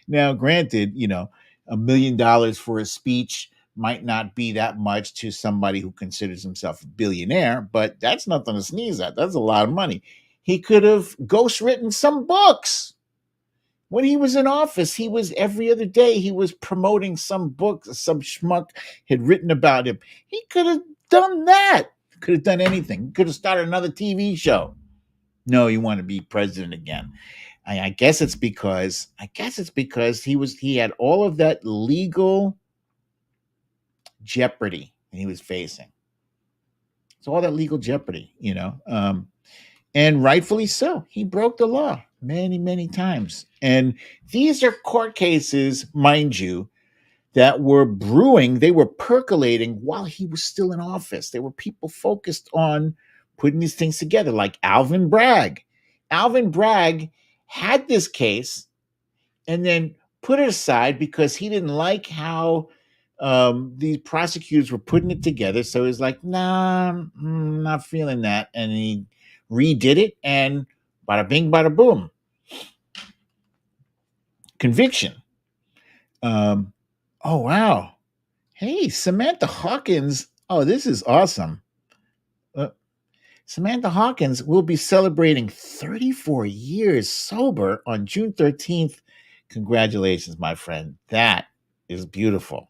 Now, granted, $1 million for a speech might not be that much to somebody who considers himself a billionaire, but that's nothing to sneeze at. That's a lot of money. He could have ghostwritten some books. When he was in office, he was every other day, he was promoting some book some schmuck had written about him. He could have done that. Could have done anything. Could have started another TV show. No, you want to be president again. I guess it's because he had all of that legal jeopardy he was facing. So all that legal jeopardy, and rightfully so. He broke the law many, many times. And these are court cases, mind you, that were brewing. They were percolating while he was still in office. There were people focused on putting these things together, like Alvin Bragg. Alvin Bragg had this case and then put it aside because he didn't like how these prosecutors were putting it together. So he's like, nah, I'm not feeling that. And he redid it, and bada bing, bada boom. Conviction. Oh, wow. Hey, Samantha Hawkins. Oh, this is awesome. Samantha Hawkins will be celebrating 34 years sober on June 13th. Congratulations, my friend. That is beautiful.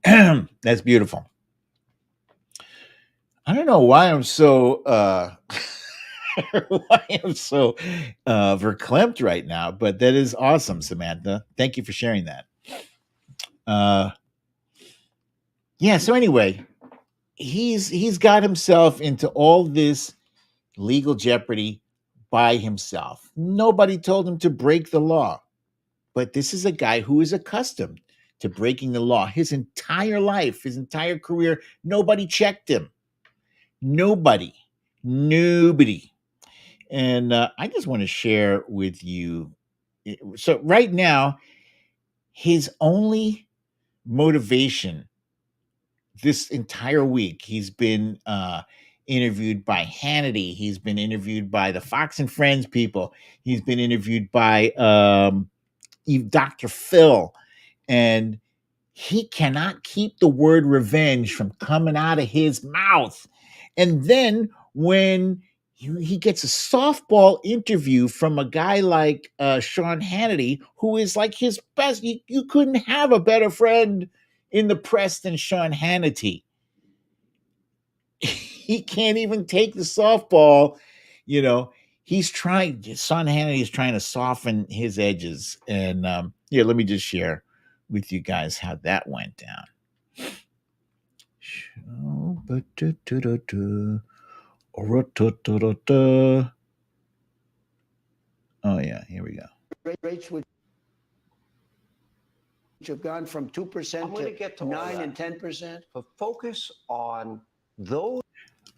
That's beautiful. I don't know why I'm so verklempt right now, but that is awesome, Samantha. Thank you for sharing that. Yeah, so anyway, he's got himself into all this legal jeopardy by himself. Nobody told him to break the law. But this is a guy who is accustomed to breaking the law his entire life, his entire career. Nobody checked him. Nobody. And I just want to share with you. So, right now, his only motivation this entire week, he's been interviewed by Hannity. He's been interviewed by the Fox and Friends people. He's been interviewed by Dr. Phil. And he cannot keep the word revenge from coming out of his mouth. And then when he gets a softball interview from a guy like Sean Hannity, who is like his best, you couldn't have a better friend in the press than Sean Hannity. He can't even take the softball, Sean Hannity is trying to soften his edges. And let me just share with you guys how that went down. Oh yeah, here we go. Rates which have gone from 2% to 9 and 10%. But focus on those.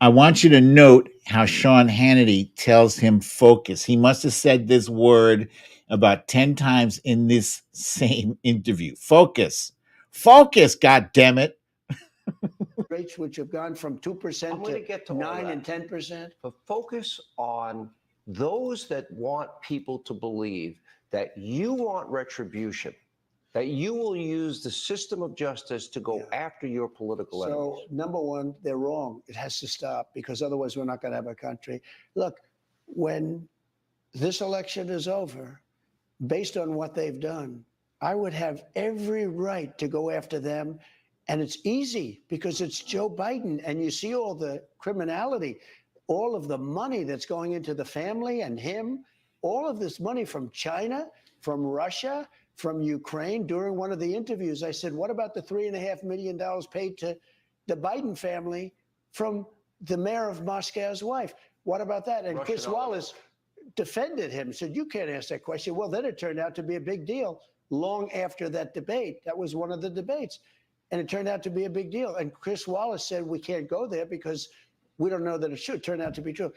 I want you to note how Sean Hannity tells him focus. He must have said this word about 10 times in this same interview. Focus. Focus, God damn it. Rates which have gone from 2% to 9 and 10%. But focus on those that want people to believe that you want retribution, that you will use the system of justice to go after your political enemies. So, number one, they're wrong. It has to stop, because otherwise we're not going to have a country. Look, when this election is over, based on what they've done, I would have every right to go after them. And it's easy because it's Joe Biden. And you see all the criminality, all of the money that's going into the family and him, all of this money from China, from Russia, from Ukraine. During one of the interviews, I said, what about the $3.5 million paid to the Biden family from the mayor of Moscow's wife? What about that? And Chris Wallace defended him, said, you can't ask that question. Well, then it turned out to be a big deal long after that debate. That was one of the debates. And it turned out to be a big deal. And Chris Wallace said, we can't go there because we don't know that it should turn out to be true.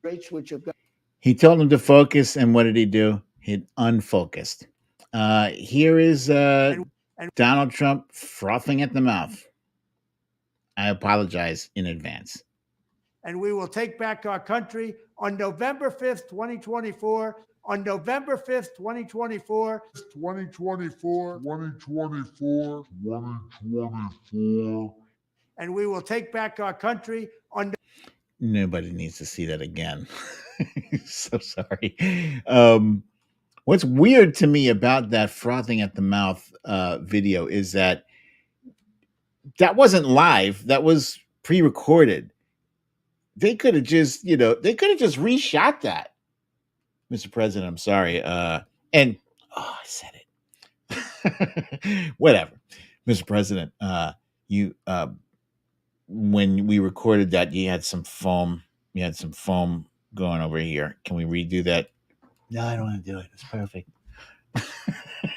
Rates which have gone. He told him to focus, and what did he do? He unfocused. Here is Donald Trump frothing at the mouth. I apologize in advance. And we will take back our country on November 5th, 2024. On November 5th, 2024. 2024. And we will take back our country on. Nobody needs to see that again. So sorry. What's weird to me about that frothing at the mouth video is that wasn't live. That was pre-recorded. They could have just, reshot that. Mr. President, I'm sorry. I said it. Whatever. Mr. President, when we recorded that, you had some foam. You had some foam going over here. Can we redo that? No, I don't want to do it. It's perfect.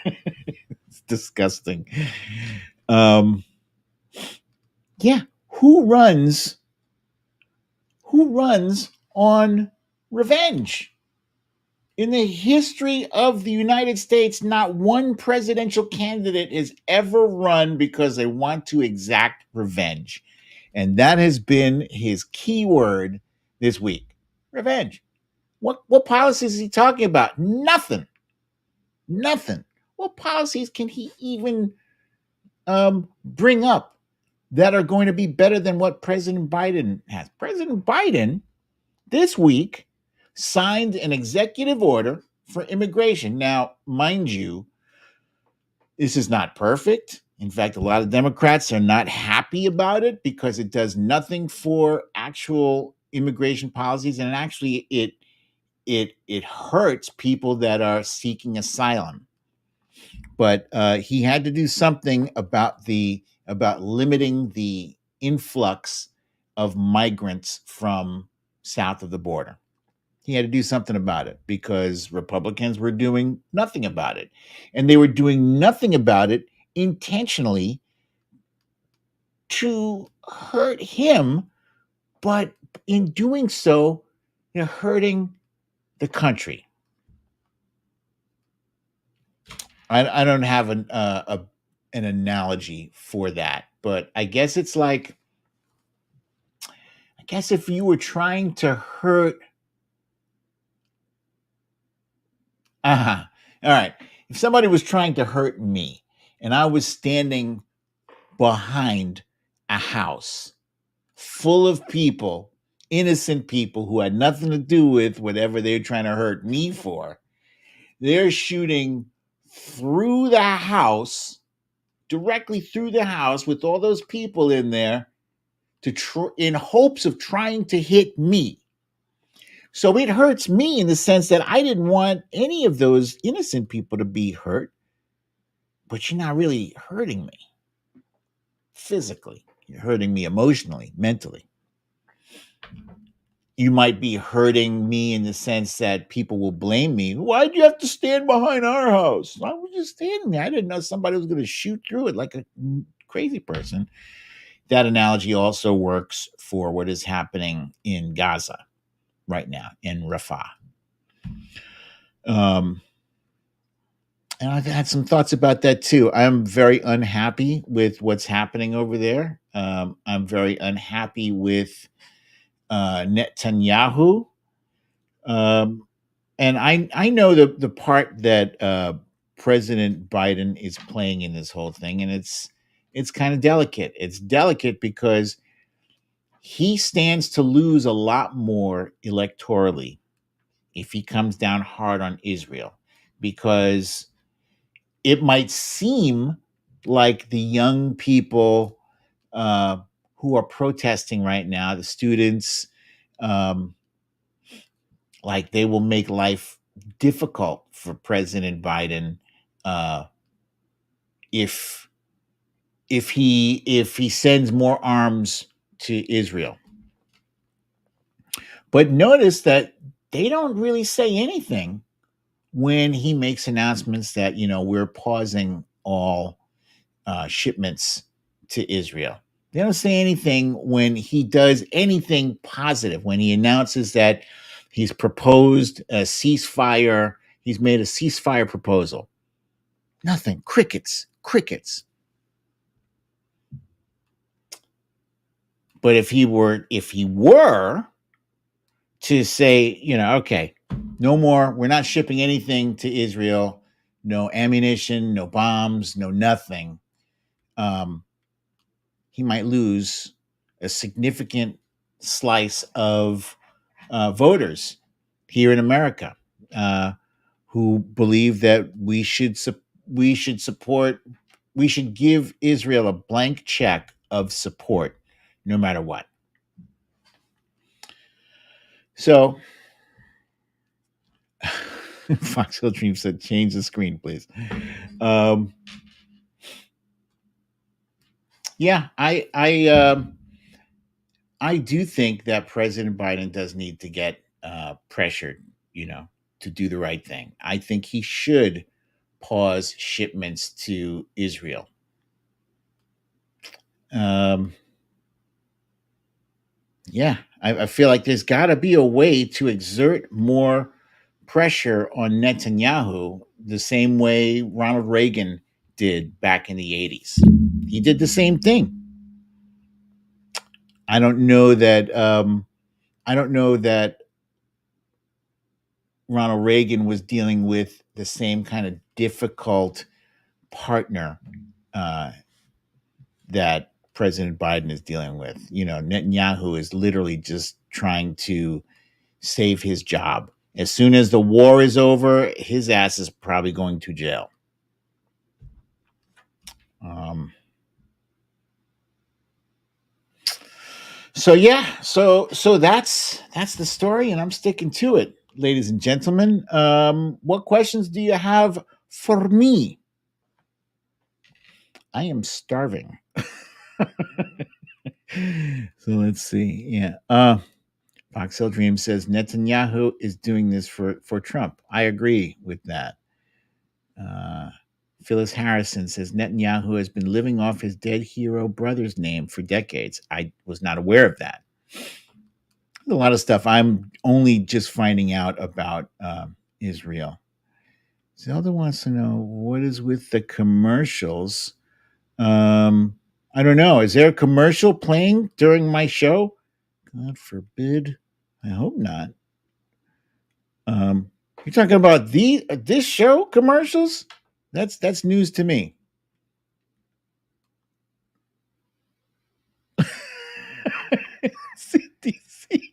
It's disgusting. Yeah. Who runs on revenge? In the history of the United States, not one presidential candidate has ever run because they want to exact revenge. And that has been his key word this week. Revenge. What policies is he talking about? Nothing. What policies can he even bring up that are going to be better than what President Biden has? President Biden this week signed an executive order for immigration. Now, mind you, this is not perfect. In fact, a lot of Democrats are not happy about it because it does nothing for actual immigration policies, and actually it hurts people that are seeking asylum. But he had to do something about limiting the influx of migrants from south of the border. He had to do something about it because Republicans were doing nothing about it, and they were doing nothing about it intentionally to hurt him, but in doing so, hurting the country. I don't have an analogy for that, but I guess it's like, I guess if you were trying to hurt, all right, if somebody was trying to hurt me and I was standing behind a house full of people, innocent people who had nothing to do with whatever they're trying to hurt me for, they're shooting through the house, directly through the house with all those people in there in hopes of trying to hit me. So it hurts me in the sense that I didn't want any of those innocent people to be hurt, but you're not really hurting me physically. You're hurting me emotionally, mentally. You might be hurting me in the sense that people will blame me. Why'd you have to stand behind our house? I was just standing there. I didn't know somebody was going to shoot through it like a crazy person. That analogy also works for what is happening in Gaza right now, in Rafah. And I've had some thoughts about that too. I'm very unhappy with what's happening over there. I'm very unhappy with Netanyahu. And I know the part that President Biden is playing in this whole thing, and it's kind of delicate. It's delicate because he stands to lose a lot more electorally if he comes down hard on Israel, because it might seem like the young people who are protesting right now, the students, like they will make life difficult for President Biden if he sends more arms to Israel. But notice that they don't really say anything when he makes announcements that, we're pausing all shipments to Israel. They don't say anything when he does anything positive, when he announces that he's proposed a ceasefire, he's made a ceasefire proposal. Nothing. Crickets. But if he were to say, okay, no more, we're not shipping anything to Israel, no ammunition, no bombs, no nothing, he might lose a significant slice of voters here in America who believe that we should give Israel a blank check of support no matter what. So Fox Hill Dream said, change the screen, please. Yeah, I do think that President Biden does need to get pressured, to do the right thing. I think he should pause shipments to Israel. Yeah, I feel like there's got to be a way to exert more pressure on Netanyahu the same way Ronald Reagan did back in the 80s. He did the same thing. I don't know that Ronald Reagan was dealing with the same kind of difficult partner that President Biden is dealing with. Netanyahu is literally just trying to save his job. As soon as the war is over, his ass is probably going to jail. So yeah, so that's the story, and I'm sticking to it, ladies and gentlemen. What questions do you have for me? I am starving. So let's see. Yeah. Foxhill Dream says Netanyahu is doing this for Trump. I agree with that. Phyllis Harrison says Netanyahu has been living off his dead hero brother's name for decades. I was not aware of that. There's a lot of stuff I'm only just finding out about Israel. Zelda wants to know what is with the commercials. I don't know. Is there a commercial playing during my show? God forbid. I hope not. You're talking about this show commercials? That's news to me. CDC.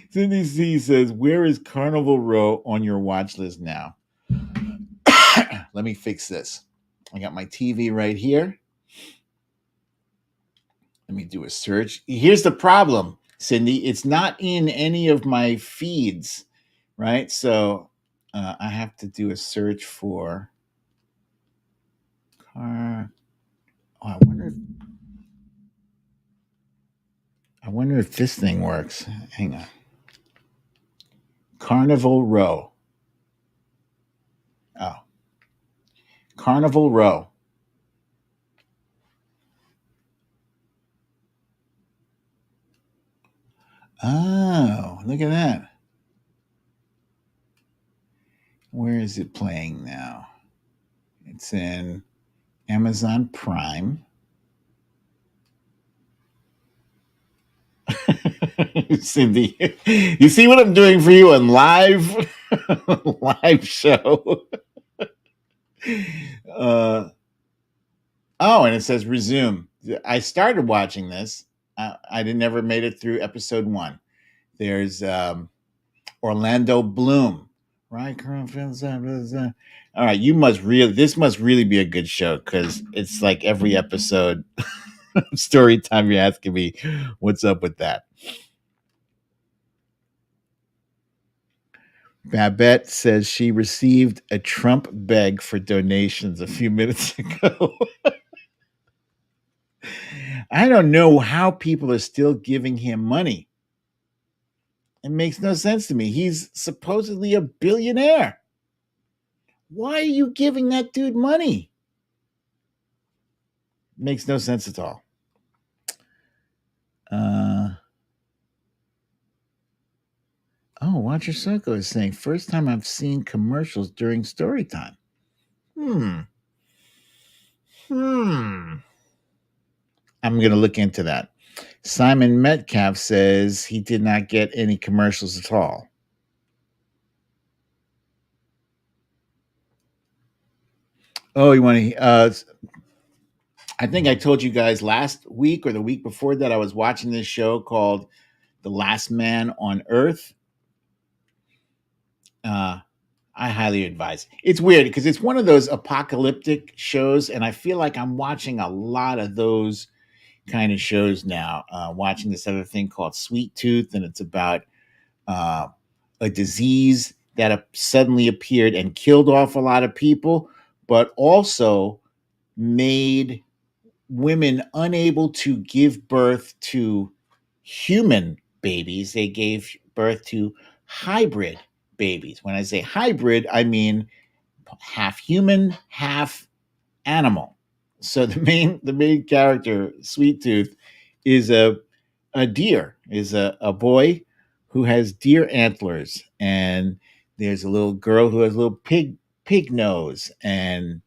Cindy C says, "Where is Carnival Row on your watch list now?" Let me fix this. I got my TV right here. Let me do a search. Here's the problem, Cindy. It's not in any of my feeds, right? So I have to do a search for car. Oh, I wonder if this thing works. Hang on. Carnival Row. Oh. Carnival Row. Oh, look at that. Where is it playing now? It's in Amazon Prime. Cindy, you see what I'm doing for you on live show? Oh, and it says resume. I started watching this. I never made it through episode 1. There's Orlando Bloom, right? All right, this must really be a good show because it's like every episode. Story time. You're asking me what's up with that. Babette says she received a Trump beg for donations a few minutes ago. I don't know how people are still giving him money. It makes no sense to me. He's supposedly a billionaire. Why are you giving that dude money? Makes no sense at all. Watcher Soko is saying, first time I've seen commercials during story time. I'm going to look into that. Simon Metcalf says he did not get any commercials at all. Oh, you want to? I think I told you guys last week or the week before that I was watching this show called The Last Man on Earth. I highly advise. It's weird because it's one of those apocalyptic shows, and I feel like I'm watching a lot of those kind of shows now. Watching this other thing called Sweet Tooth, and it's about a disease that suddenly appeared and killed off a lot of people, but also made women unable to give birth to human babies. They gave birth to hybrid babies. When I say hybrid, I mean half human, half animal. So the main character, Sweet Tooth, is a deer, is a boy who has deer antlers, and there's a little girl who has a little pig nose, and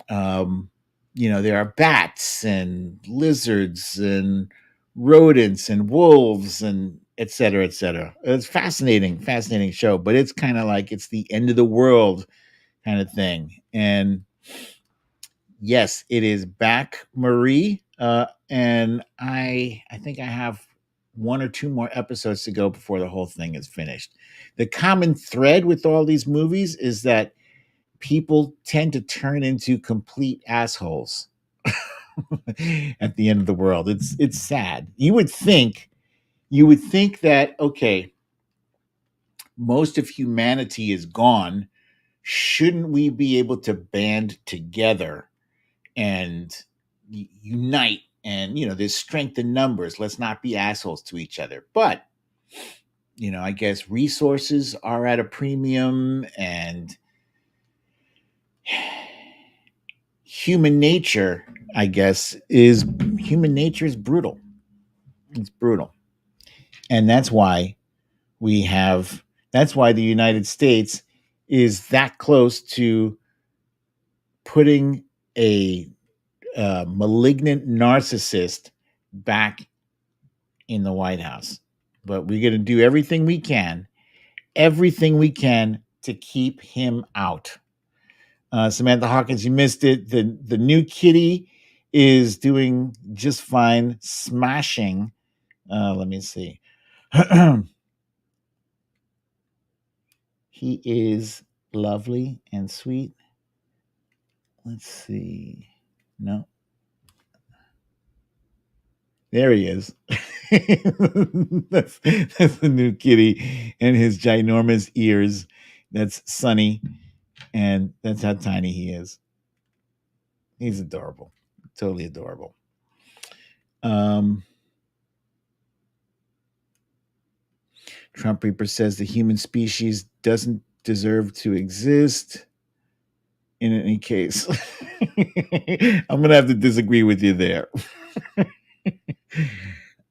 there are bats and lizards and rodents and wolves and et cetera, et cetera. It's fascinating show, but it's kind of like it's the end of the world kind of thing. And yes, it is back, Marie. And I think I have 1 or 2 more episodes to go before the whole thing is finished. The common thread with all these movies is that people tend to turn into complete assholes at the end of the world. It's sad. You would think that, okay, most of humanity is gone. Shouldn't we be able to band together and unite? And there's strength in numbers. Let's not be assholes to each other. But I guess resources are at a premium, and human nature is brutal. It's brutal. And that's why the United States is that close to putting a malignant narcissist back in the White House. But we're going to do everything we can to keep him out. Samantha Hawkins, you missed it. The new kitty is doing just fine, smashing. Let me see. He is lovely and sweet. Let's see. No. There he is. that's the new kitty and his ginormous ears. That's Sonny. And that's how tiny he is. He's adorable. Totally adorable. Trump Reaper says the human species doesn't deserve to exist in any case. I'm going to have to disagree with you there.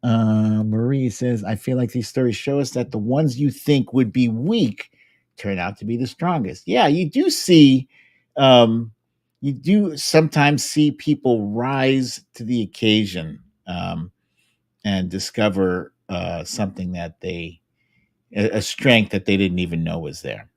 Marie says, I feel like these stories show us that the ones you think would be weak turn out to be the strongest. Yeah, you do see, you do sometimes see people rise to the occasion and discover something that a strength that they didn't even know was there.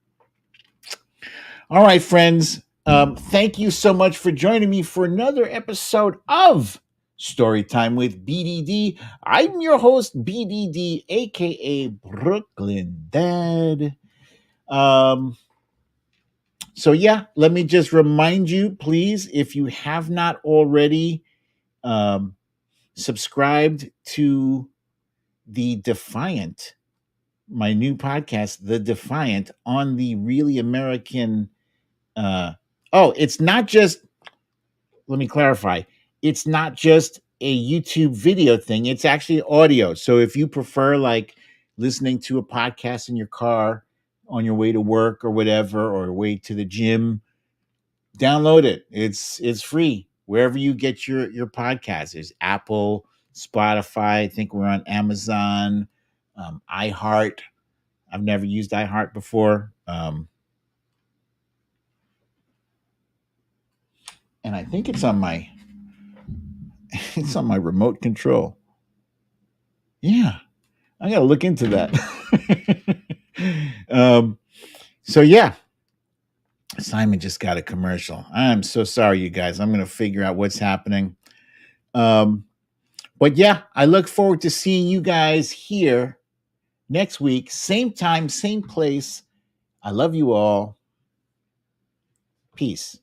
All right, friends. Thank you so much for joining me for another episode of Storytime with BDD. I'm your host, BDD, aka Brooklyn Dad. So yeah, let me just remind you, please, if you have not already subscribed to the Defiant, my new podcast, The Defiant, on the Really American. It's not just. Let me clarify. It's not just a YouTube video thing. It's actually audio. So if you prefer like listening to a podcast in your car on your way to work or whatever, or way to the gym, download it. It's free wherever you get your podcasts. There's Apple, Spotify. I think we're on Amazon, iHeart. I've never used iHeart before. And I think it's on my remote control. Yeah, I gotta look into that. So yeah, Simon just got a commercial. I'm so sorry, you guys. I'm gonna figure out what's happening. But yeah, I look forward to seeing you guys here next week, same time, same place. I love you all. Peace.